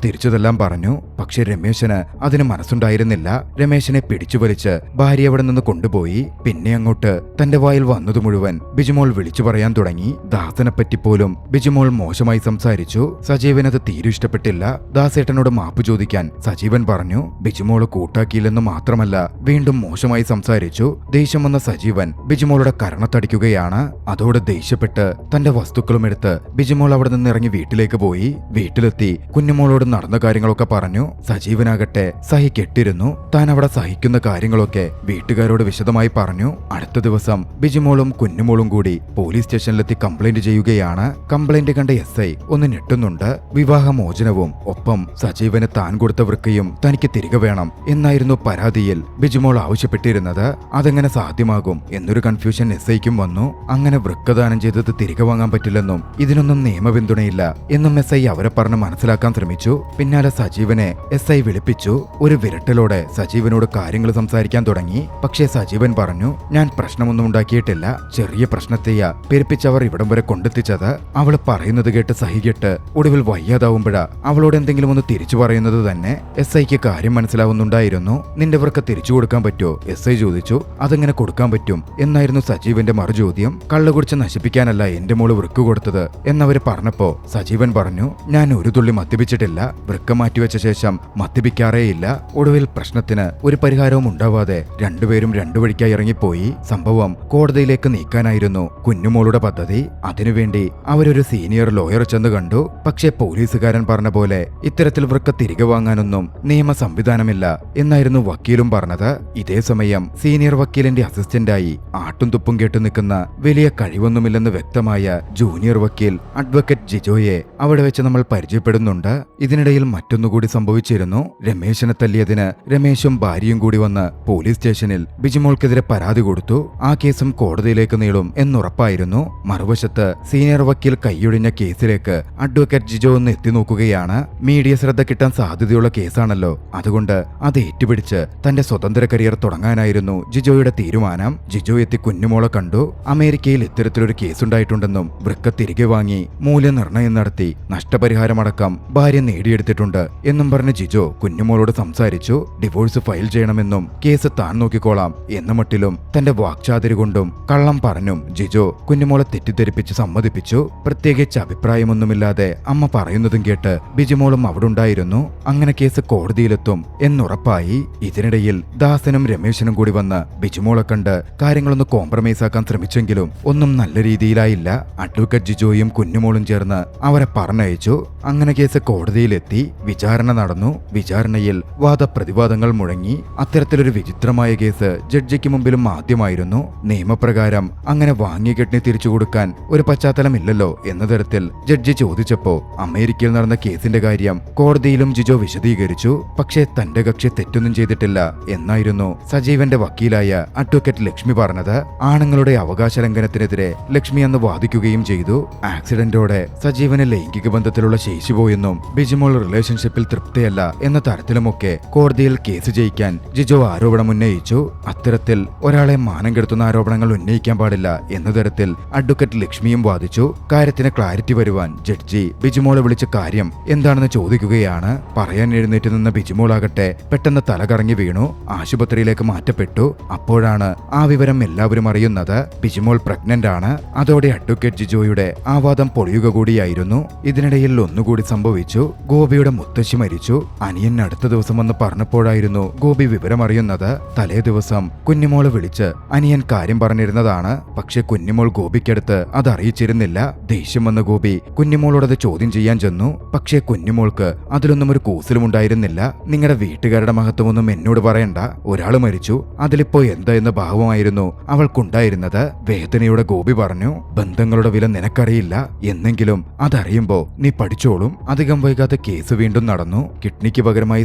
തിരിച്ചതെല്ലാം പറഞ്ഞു. പക്ഷെ രമേശന് അതിന് മനസ്സുണ്ടായിരുന്നില്ല. രമേശനെ പിടിച്ചു വലിച്ച് ഭാര്യ അവിടെ നിന്ന് കൊണ്ടുപോയി. പിന്നെ അങ്ങോട്ട് തന്റെ വായിൽ വന്നത് മുഴുവൻ ബിജിമോൾ വിളിച്ചു പറയാൻ തുടങ്ങി. ദാസനെപ്പറ്റി പോലും ബിജിമോൾ മോശമായി സംസാരിച്ചു. സജീവൻ അത് തീരെ ഇഷ്ടപ്പെട്ടില്ല. ദാസേട്ടനോട് മാപ്പ് ചോദിക്കാൻ സജീവൻ പറഞ്ഞു. ബിജിമോള് കൂട്ടാക്കിയില്ലെന്ന് മാത്രമല്ല വീണ്ടും മോശമായി സംസാരിച്ചു. ദേഷ്യം വന്ന സജീവൻ ബിജിമോളുടെ കരണത്തടിക്കുകയാണ്. അതോടെ ദേഷ്യപ്പെട്ട് തന്റെ വസ്തുക്കളും എടുത്ത് ബിജിമോൾ അവിടെ നിന്ന് ഇറങ്ങി വീട്ടിലേക്ക് പോയി. വീട്ടിലെത്തി കുഞ്ഞുമോളോട് നടന്ന കാര്യങ്ങളൊക്കെ പറഞ്ഞു. സജീവനാകട്ടെ സഹിക്കെട്ടിരുന്നു. താൻ അവിടെ സഹിക്കുന്ന കാര്യങ്ങളൊക്കെ വീട്ടുകാരോട് വിശദമായി പറഞ്ഞു. അടുത്ത ദിവസം ബിജിമോളും കുഞ്ഞുമോളും കൂടി പോലീസ് സ്റ്റേഷനിലെത്തി കംപ്ലൈന്റ് ചെയ്യുകയാണ്. കംപ്ലൈന്റ് കണ്ട SI ഒന്ന് ഞെട്ടുന്നുണ്ട്. വിവാഹമോചനവും ഒപ്പം സജീവന് താൻ കൊടുത്ത വൃക്കയും തനിക്ക് തിരികെ വേണം എന്നായിരുന്നു പരാതിയിൽ ബിജിമോൾ ആവശ്യപ്പെട്ടിരുന്നത്. അതെങ്ങനെ സാധ്യമാകും എന്നൊരു കൺഫ്യൂഷൻ SIക്കും വന്നു. അങ്ങനെ വൃക്കദാനം ചെയ്തത് തിരികെ വാങ്ങാൻ പറ്റില്ലെന്നും ഇതിനൊന്നും നിയമപിന്തുണയില്ല എന്നും SI അവരെ പറഞ്ഞ് മനസ്സിലാക്കാൻ ശ്രമിച്ചു. പിന്നാലെ സജീവനെ SI വിളിപ്പിച്ചു. ഒരു വിരട്ടലോടെ സജീവനോട് കാര്യങ്ങൾ സംസാരിക്കാൻ തുടങ്ങി. പക്ഷേ സജീവൻ പറഞ്ഞു, ഞാൻ പ്രശ്നമൊന്നും ഉണ്ടാക്കിയിട്ടില്ല. ചെറിയ പ്രശ്നത്തെയാ പെരുപ്പിച്ചവർ ഇവിടം വരെ കൊണ്ടെത്തിച്ചത്. അവള് പറയുന്നത് കേട്ട് സഹികെട്ട് ഒടുവിൽ വയ്യാതാവുമ്പോഴാ അവളോട് എന്തെങ്കിലും ഒന്ന് തിരിച്ചു പറയുന്നത് തന്നെ. SIക്ക് കാര്യം മനസ്സിലാവുന്നുണ്ടായിരുന്നു. നിന്റെ വൃക്ക തിരിച്ചു കൊടുക്കാൻ പറ്റുമോ? SI ചോദിച്ചു. അതെങ്ങനെ കൊടുക്കാൻ പറ്റും എന്നായിരുന്നു സജീവന്റെ മറുചോദ്യം. കള്ളു കുടിച്ച് നശിപ്പിക്കാനല്ല എന്റെ മോള് വൃക്ക കൊടുത്തത് എന്നവര് പറഞ്ഞപ്പോ സജീവൻ പറഞ്ഞു, ഞാൻ ഒരു തുള്ളി മദ്യപിച്ചിട്ടില്ല. വൃക്ക മാറ്റിവെച്ച ശേഷം മദ്യപിക്കാറേയില്ല. ഒടുവിൽ പ്രശ്നത്തിന് ഒരു പരിഹാരവും ഉണ്ടാവാതെ രണ്ടുപേരും രണ്ടു വഴിക്കായി ഇറങ്ങിപ്പോയി. സംഭവം കോടതിയിലേക്ക് നീക്കാനായിരുന്നു കുഞ്ഞുമോളുടെ പദ്ധതി. അതിനുവേണ്ടി അവരൊരു സീനിയർ ലോയർ ചെന്ന് കണ്ടു. പക്ഷേ പോലീസുകാരൻ പറഞ്ഞ പോലെ ഇത്തരത്തിൽ വൃക്ക തിരികെ വാങ്ങാനൊന്നും നിയമ സംവിധാനമില്ല എന്നായിരുന്നു വക്കീലും പറഞ്ഞത്. ഇതേ സമയം സീനിയർ വക്കീലിന്റെ അസിസ്റ്റന്റായി ആട്ടും തുപ്പും കേട്ടു നിൽക്കുന്ന വലിയ കഴിവൊന്നുമില്ലെന്ന് വ്യക്തമായ ജൂനിയർ വക്കീൽ അഡ്വക്കേറ്റ് ജിജോയെ അവിടെ വെച്ച് നമ്മൾ പരിചയപ്പെടുന്നുണ്ട്. ഇതിനിടയിൽ മറ്റൊന്നുകൂടി സംഭവിച്ചിരുന്നു. രമേശിനെ തല്ലിയതിന് രമേശും ഭാര്യയും കൂടി വന്ന് പോലീസ് സ്റ്റേഷനിൽ ബിജിമോൾക്കെതിരെ പരാതി കൊടുത്തു. ആ കേസും കോടതിയിലേക്ക് നീളും എന്നുറപ്പായിരുന്നു. മറുവശത്ത് സീനിയർ വക്കീൽ കൈയൊഴിഞ്ഞ കേസിലേക്ക് അഡ്വക്കേറ്റ് ജിജോ ഒന്ന് എത്തി നോക്കുകയാണ്. മീഡിയ ശ്രദ്ധ കിട്ടാൻ സാധ്യതയുള്ള കേസാണല്ലോ, അതുകൊണ്ട് അത് ഏറ്റുപിടിച്ച് തന്റെ സ്വതന്ത്ര കരിയർ തുടങ്ങാനായിരുന്നു ജിജോയുടെ തീരുമാനം. ജിജോ എത്തി കുഞ്ഞുമോളെ കണ്ടു. അമേരിക്കയിൽ ഇത്തരത്തിലൊരു കേസുണ്ടായിട്ടുണ്ടെന്നും വൃക്ക തിരികെ വാങ്ങി മൂല്യനിർണ്ണയം നടത്തി നഷ്ടപരിഹാരമടക്കം ഭാര്യ നേടിയെടുത്തിട്ടുണ്ട് എന്നും പറഞ്ഞ് ജിജോ കുഞ്ഞുമോളോട് സംസാരിച്ചു. ഡിവോഴ്സ് ഫയൽ ചെയ്യണമെന്നും കേസ് താൻ നോക്കിക്കോളാം എന്ന മട്ടിലും തന്റെ വാക്ചാതിരി കൊണ്ടും കള്ളം പറഞ്ഞും ജിജോ കുഞ്ഞുമോളെ തെറ്റിദ്ധരിപ്പിച്ച് സമ്മതിപ്പിച്ചു. പ്രത്യേകിച്ച് അഭിപ്രായമൊന്നുമില്ലാതെ അമ്മ പറയുന്നതും കേട്ട് ബിജിമോളും അവിടെ ഉണ്ടായിരുന്നു. അങ്ങനെ കേസ് കോടതിയിലെത്തും എന്നുറപ്പായി. ഇതിനിടയിൽ ദാസനും രമേശനും കൂടി വന്ന് ബിജിമോളെ കണ്ട് കാര്യങ്ങളൊന്ന് കോംപ്രമൈസ് ആക്കാൻ ശ്രമിച്ചെങ്കിലും ഒന്നും നല്ല രീതിയിലായില്ല. അഡ്വക്കേറ്റ് ജിജോയും കുഞ്ഞുമോളും ചേർന്ന് അവരെ പറഞ്ഞയച്ചു. അങ്ങനെ കേസ് കോടതിയിലെത്തി. വിചാരണ നടന്നു. വിചാരണയിൽ വാദപ്രതിവാദങ്ങൾ മുഴങ്ങി. അത്തരത്തിലൊരു വിചിത്രമായ കേസ് ജഡ്ജിക്ക് മുമ്പിലും ആദ്യമായിരുന്നു. നിയമപ്രകാരം അങ്ങനെ വാങ്ങിയ കെട്ടിന് തിരിച്ചു കൊടുക്കാൻ ഒരു പശ്ചാത്തലമില്ലല്ലോ എന്ന തരത്തിൽ ജഡ്ജി ചോദിച്ചപ്പോ അമേരിക്കയിൽ നടന്ന കേസിന്റെ കാര്യം കോടതിയിലും ജിജോ വിശദീകരിച്ചു. പക്ഷേ തന്റെ കക്ഷി തെറ്റൊന്നും ചെയ്തിട്ടില്ല എന്നായിരുന്നു സജീവന്റെ വക്കീലായ അഡ്വക്കേറ്റ് ലക്ഷ്മി പറഞ്ഞത്. ആണുങ്ങളുടെ അവകാശ ലംഘനത്തിനെതിരെ ലക്ഷ്മി അന്ന് വാദിക്കുകയും ചെയ്തു. ആക്സിഡന്റോടെ സജീവന് ലൈംഗിക ബന്ധത്തിലുള്ള ശേഷി പോയെന്നും ബിജിമോൾ റിലേഷൻഷിപ്പിൽ തൃപ്തിയല്ല എന്ന തരത്തിലുമൊക്കെ കോടതിയിൽ കേസ് ജയിക്കാൻ ജിജോ ആരോപണം ഉന്നയിച്ചു. അത്തരത്തിൽ ഒരാളെ മാനം കെടുത്തുന്ന ആരോപണങ്ങൾ ഉന്നയിക്കാൻ പാടില്ല എന്ന തരത്തിൽ അഡ്വക്കേറ്റ് ലക്ഷ്മിയും വാദിച്ചു. കാര്യത്തിന് ക്ലാരിറ്റി വരുവാൻ ജഡ്ജി ബിജിമോളെ വിളിച്ച കാര്യം എന്താണെന്ന് ചോദിക്കുകയാണ്. പറയാൻ എഴുന്നേറ്റ് നിന്ന ബിജിമോളാകട്ടെ പെട്ടെന്ന് തലകറങ്ങി വീണു. ആശുപത്രിയിലേക്ക് മാറ്റപ്പെട്ടു. അപ്പോഴാണ് ആ വിവരം എല്ലാവരും അറിയുന്നത്. ബിജിമോൾ പ്രഗ്നന്റ് ആണ്. അതോടെ അഡ്വക്കേറ്റ് ജിജോയുടെ ആ വാദം പൊളിയുക കൂടിയായിരുന്നു. ഇതിനിടയിൽ ഒന്നുകൂടി സംഭവിച്ചു. ഗോപിയുടെ മുത്തശ്ശി മരിച്ചു. അനിയൻ അടുത്ത ദിവസം വന്ന് പറഞ്ഞപ്പോഴായിരുന്നു ഗോപി വിവരമറിയുന്നത്. തലേ ദിവസം കുഞ്ഞുമോളെ വിളിച്ച് അനിയൻ കാര്യം പറഞ്ഞിരുന്നതാണ്. പക്ഷെ കുഞ്ഞുമോൾ ഗോപിക്കടുത്ത് അത് അറിയിച്ചിരുന്നില്ല. ദേഷ്യം വന്ന ഗോപി കുഞ്ഞുമോളോടത് ചോദ്യം ചെയ്യാൻ ചെന്നു. പക്ഷേ കുഞ്ഞുമോൾക്ക് അതിലൊന്നും ഒരു കൂസലും ഉണ്ടായിരുന്നില്ല. നിങ്ങളുടെ വീട്ടുകാരുടെ മഹത്വമൊന്നും എന്നോട് പറയണ്ട. ഒരാള് മരിച്ചു, അതിലിപ്പോ എന്താ എന്ന ഭാവമായിരുന്നു അവൾക്കുണ്ടായിരുന്നത്. വേദനയോടെ ഗോപി പറഞ്ഞു, ബന്ധങ്ങളുടെ വില നിനക്കറിയില്ല, എന്നെങ്കിലും അതറിയുമ്പോ നീ പഠിച്ചോളും. അധികം വൈകാതെ കേസ് വീണ്ടും നടന്നു. കിഡ്നിക്ക് പകരമായി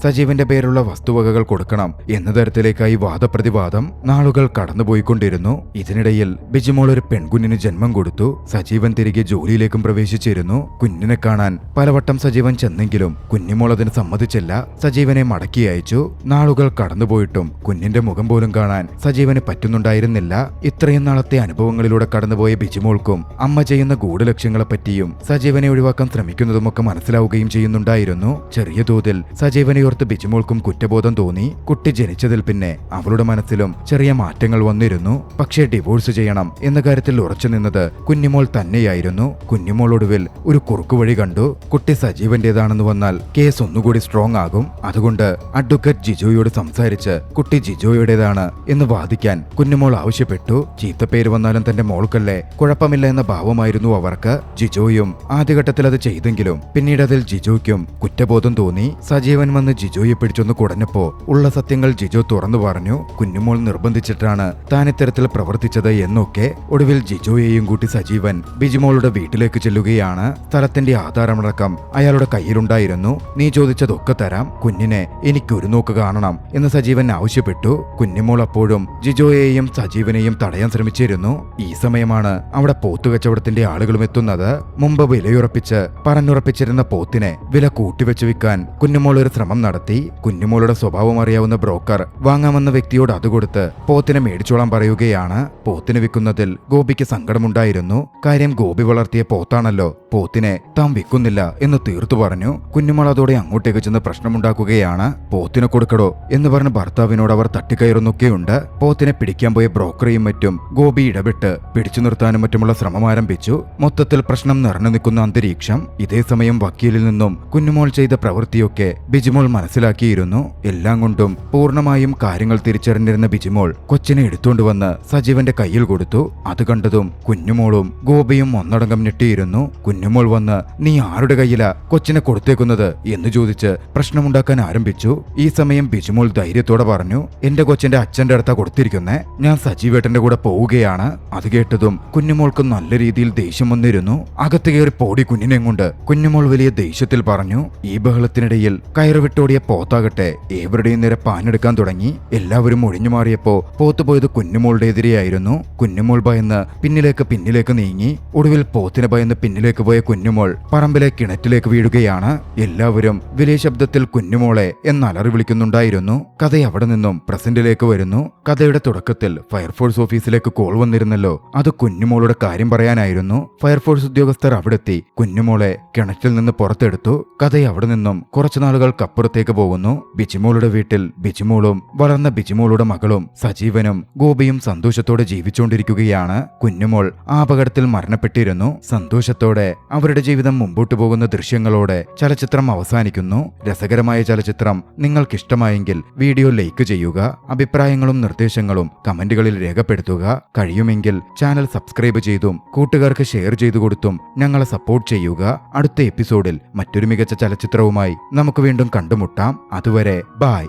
സജീവന്റെ പേരുള്ള വസ്തുവകകൾ കൊടുക്കണം എന്ന തരത്തിലേക്കായി വാദപ്രതിവാദം. നാളുകൾ കടന്നുപോയിക്കൊണ്ടിരുന്നു. ഇതിനിടയിൽ ബിജിമോൾ ഒരു പെൺകുഞ്ഞിന് ജന്മം കൊടുത്തു. സജീവൻ തിരികെ ജോലിയിലേക്കും പ്രവേശിച്ചിരുന്നു. കുഞ്ഞിനെ കാണാൻ പലവട്ടം സജീവൻ ചെന്നെങ്കിലും കുഞ്ഞുമോൾ അതിന് സമ്മതിച്ചില്ല. സജീവനെ മടക്കി അയച്ചു. നാളുകൾ കടന്നുപോയിട്ടും കുഞ്ഞിന്റെ മുഖം പോലും കാണാൻ സജീവന് പറ്റുന്നുണ്ടായിരുന്നില്ല. ഇത്രയും നാളത്തെ അനുഭവങ്ങളിലൂടെ കടന്നുപോയ ബിജിമോൾക്കും അമ്മ ചെയ്യുന്ന ഗൂഢലക്ഷ്യങ്ങളെപ്പറ്റിയും സജീവനെ ഒഴിവാക്കാൻ ശ്രമിക്കുന്നതുമൊക്കെ മനസ്സിലാവുകയും ചെയ്യുന്നുണ്ടായിരുന്നു. ചെറിയ തോതിൽ സജീവനെ ഓർത്ത് ബിജിമോൾക്കും കുറ്റബോധം തോന്നി. കുട്ടി ജനിച്ചതിൽ പിന്നെ അവളുടെ മനസ്സിലും ചെറിയ മാറ്റങ്ങൾ വന്നിരുന്നു. പക്ഷേ ഡിവോഴ്സ് ചെയ്യണം എന്ന കാര്യത്തിൽ ഉറച്ചു നിന്നത് കുഞ്ഞുമോൾ തന്നെയായിരുന്നു. കുഞ്ഞുമോൾ ഒടുവിൽ ഒരു കുറുക്കുവഴി കണ്ടു. കുട്ടി സജീവന്റേതാണെന്ന് വന്നാൽ കേസ് ഒന്നുകൂടി സ്ട്രോങ് ആകും. അതുകൊണ്ട് അഡ്വക്കേറ്റ് ജിജോയോട് സംസാരിച്ച് കുട്ടി ജിജോയുടേതാണ് എന്ന് വാദിക്കാൻ കുഞ്ഞുമോൾ ആവശ്യപ്പെട്ടു. ചീത്തപ്പേര് വന്നാലും തന്റെ മോൾക്കല്ലേ, കുഴപ്പമില്ല എന്ന ഭാവമായിരുന്നു അവർക്ക്. ജിജോയും ആദ്യഘട്ടത്തിൽ അത് ചെയ്തെങ്കിലും പിന്നീട് അതിൽ ജിജോയ്ക്കും കുറ്റബോധം തോന്നി. സജീവൻ വന്ന് ജിജോയെ പിടിച്ചൊന്ന് കുടഞ്ഞപ്പോ ഉള്ള സത്യങ്ങൾ ജിജോ തുറന്നു പറഞ്ഞു. കുഞ്ഞുമോൾ നിർബന്ധിച്ചിട്ടാണ് താൻ ഇത്തരത്തിൽ പ്രവർത്തിച്ചത് എന്നൊക്കെ. ഒടുവിൽ ജിജോയെയും കൂട്ടി സജീവൻ ബിജിമോളുടെ വീട്ടിലേക്ക് ചെല്ലുകയാണ്. സ്ഥലത്തിന്റെ ആധാരമടക്കം അയാളുടെ കയ്യിലുണ്ടായിരുന്നു. നീ ചോദിച്ചതൊക്കെ തരാം, കുഞ്ഞിനെ എനിക്കൊരു നോക്ക് കാണണം എന്ന് സജീവൻ ആവശ്യപ്പെട്ടു. കുഞ്ഞുമോൾ അപ്പോഴും ജിജോയെയും സജീവനെയും തടയാൻ ശ്രമിച്ചിരുന്നു. ഈ സമയമാണ് അവിടെ പോത്തുകച്ചവടത്തിന്റെ ആളുകളും എത്തുന്നത്. മുമ്പ് വിലയുറപ്പിച്ച് പറഞ്ഞുറപ്പിച്ചിരുന്ന പോത്തിനെ വില കൂട്ടിവെച്ചു വിൽക്കാൻ കുഞ്ഞുമോൾ ഒരു ശ്രമം നടത്തി. കുഞ്ഞുമോളുടെ സ്വഭാവം അറിയാവുന്ന ബ്രോക്കർ വാങ്ങാമെന്ന് വ്യക്തിയോട് അത് കൊടുത്ത് പോത്തിനെ മേടിച്ചോളാൻ പറയുകയാണ്. പോത്തിനെ വിൽക്കുന്നതിൽ ഗോപിക്ക് സങ്കടമുണ്ടായിരുന്നു. കാര്യം ഗോപി വളർത്തിയ പോത്താണല്ലോ, പോത്തിനെ താൻ വിൽക്കുന്നില്ല എന്ന് തീർത്തു പറഞ്ഞു. കുഞ്ഞുമോൾ അതോടെ അങ്ങോട്ടേക്ക് ചെന്ന് പ്രശ്നമുണ്ടാക്കുകയാണ്. പോത്തിനെ കൊടുക്കടോ എന്ന് പറഞ്ഞ് ഭർത്താവിനോട് അവർ തട്ടിക്കയറുന്നൊക്കെയുണ്ട്. പോത്തിനെ പിടിക്കാൻ പോയ ബ്രോക്കറെയും മറ്റും ഗോപി ഇടപെട്ട് പിടിച്ചു നിർത്താനും മറ്റുമുള്ള ശ്രമം ആരംഭിച്ചു. മൊത്തത്തിൽ പ്രശ്നം നിറഞ്ഞു നിൽക്കുന്ന അന്തരീക്ഷം. ഇതേ സമയം വക്കീലിൽ നിന്നും കുഞ്ഞുമോൾ ചെയ്ത പ്രവൃത്തിയൊക്കെ ബിജിമോൾ മനസ്സിലാക്കിയിരുന്നു. എല്ലാം കൊണ്ടും പൂർണ്ണമായും കാര്യങ്ങൾ തിരിച്ചറിഞ്ഞിരുന്ന ബിജിമോൾ കൊച്ചിനെ എടുത്തുകൊണ്ടുവന്ന് സജീവന്റെ കയ്യിൽ കൊടുത്തു. അത് കണ്ടതും കുഞ്ഞുമോളും ഗോപിയും ഒന്നടങ്കം ഞെട്ടിയിരുന്നു. കുഞ്ഞുമോൾ വന്ന് നീ ആരുടെ കയ്യിലാ കൊച്ചിനെ കൊടുത്തേക്കുന്നത് എന്ന് ചോദിച്ച് പ്രശ്നമുണ്ടാക്കാൻ ആരംഭിച്ചു. ഈ സമയം ബിജിമോൾ ധൈര്യത്തോടെ പറഞ്ഞു, എന്റെ കൊച്ചിന്റെ അച്ഛന്റെ അടുത്താ കൊടുത്തിരിക്കുന്നേ, ഞാൻ സജീവേട്ടന്റെ കൂടെ പോവുകയാണ്. അത് കേട്ടതും കുഞ്ഞുമോൾക്ക് നല്ല രീതിയിൽ ദേഷ്യം വന്നിരുന്നു. അകത്ത് കയറി പോടി കുഞ്ഞിനെ കൊണ്ട് കുഞ്ഞുമോൾ വലിയ ദേഷ്യത്തിൽ പറഞ്ഞു. ഈ ബഹളത്തിനിടയിൽ കയറുവിട്ടോടിയ പോത്താകട്ടെ ഏവരുടെയും നേരെ പാഞ്ഞെടുക്കാൻ തുടങ്ങി. എല്ലാവരും ഒഴിഞ്ഞു മാറിയപ്പോ പോത്ത് പോയത് കുഞ്ഞുമോളുടെ എതിരെയായിരുന്നു. കുഞ്ഞുമോൾ ഭയന്ന് പിന്നിലേക്ക് നീങ്ങി. ഒടുവിൽ പോത്തിന് ഭയന്ന് പിന്നിലേക്ക് പോയ കുഞ്ഞുമോൾ പറമ്പിലെ കിണറ്റിലേക്ക് വീഴുകയാണ്. എല്ലാവരും വലിയ ശബ്ദത്തിൽ കുഞ്ഞുമോളെ എന്നലറി വിളിക്കുന്നുണ്ടായിരുന്നു. കഥ അവിടെ നിന്നും പ്രസന്റിലേക്ക് വരുന്നു. കഥയുടെ തുടക്കത്തിൽ ഫയർഫോഴ്സ് ഓഫീസിലേക്ക് കോൾ വന്നിരുന്നല്ലോ, അത് കുഞ്ഞുമോളുടെ കാര്യം പറയാനായിരുന്നു. ഫയർഫോഴ്സ് ഉദ്യോഗസ്ഥർ അവിടെത്തി കുഞ്ഞുമോളെ കിണറ്റിൽ നിന്ന് പുറത്തെടുത്തു. കഥ അവിടെ നിന്നും കുറച്ചു നാളുകൾക്കപ്പുറത്തേക്ക് പോകുന്നു. ബിജിമോളുടെ വീട്ടിൽ ബിജിമോളും വളർന്ന ബിജിമോളുടെ മകളും സജീവനും ഗോപിയും സന്തോഷത്തോടെ ജീവിച്ചുകൊണ്ടിരിക്കുകയാണ്. കുഞ്ഞുമോൾ ആ അപകടത്തിൽ മരണപ്പെട്ടിരുന്നു. സന്തോഷത്തോടെ അവരുടെ ജീവിതം മുമ്പോട്ടു പോകുന്ന ദൃശ്യങ്ങളോടെ ചലച്ചിത്രം അവസാനിക്കുന്നു. രസകരമായ ചലച്ചിത്രം നിങ്ങൾക്കിഷ്ടമായെങ്കിൽ വീഡിയോ ലൈക്ക് ചെയ്യുക. അഭിപ്രായങ്ങളും നിർദ്ദേശങ്ങളും കമന്റുകളിൽ രേഖപ്പെടുത്തുക. കഴിയുമെങ്കിൽ ചാനൽ സബ്സ്ക്രൈബ് ചെയ്തും കൂട്ടുകാർക്ക് ഷെയർ ചെയ്തു കൊടുത്തും ഞങ്ങളെ സപ്പോർട്ട് ചെയ്യുക. അടുത്ത എപ്പിസോഡിൽ മറ്റൊരു മികച്ച ചലച്ചിത്രവുമായി നമുക്ക് വീണ്ടും കണ്ടുമുട്ടാം. അതുവരെ ബൈ.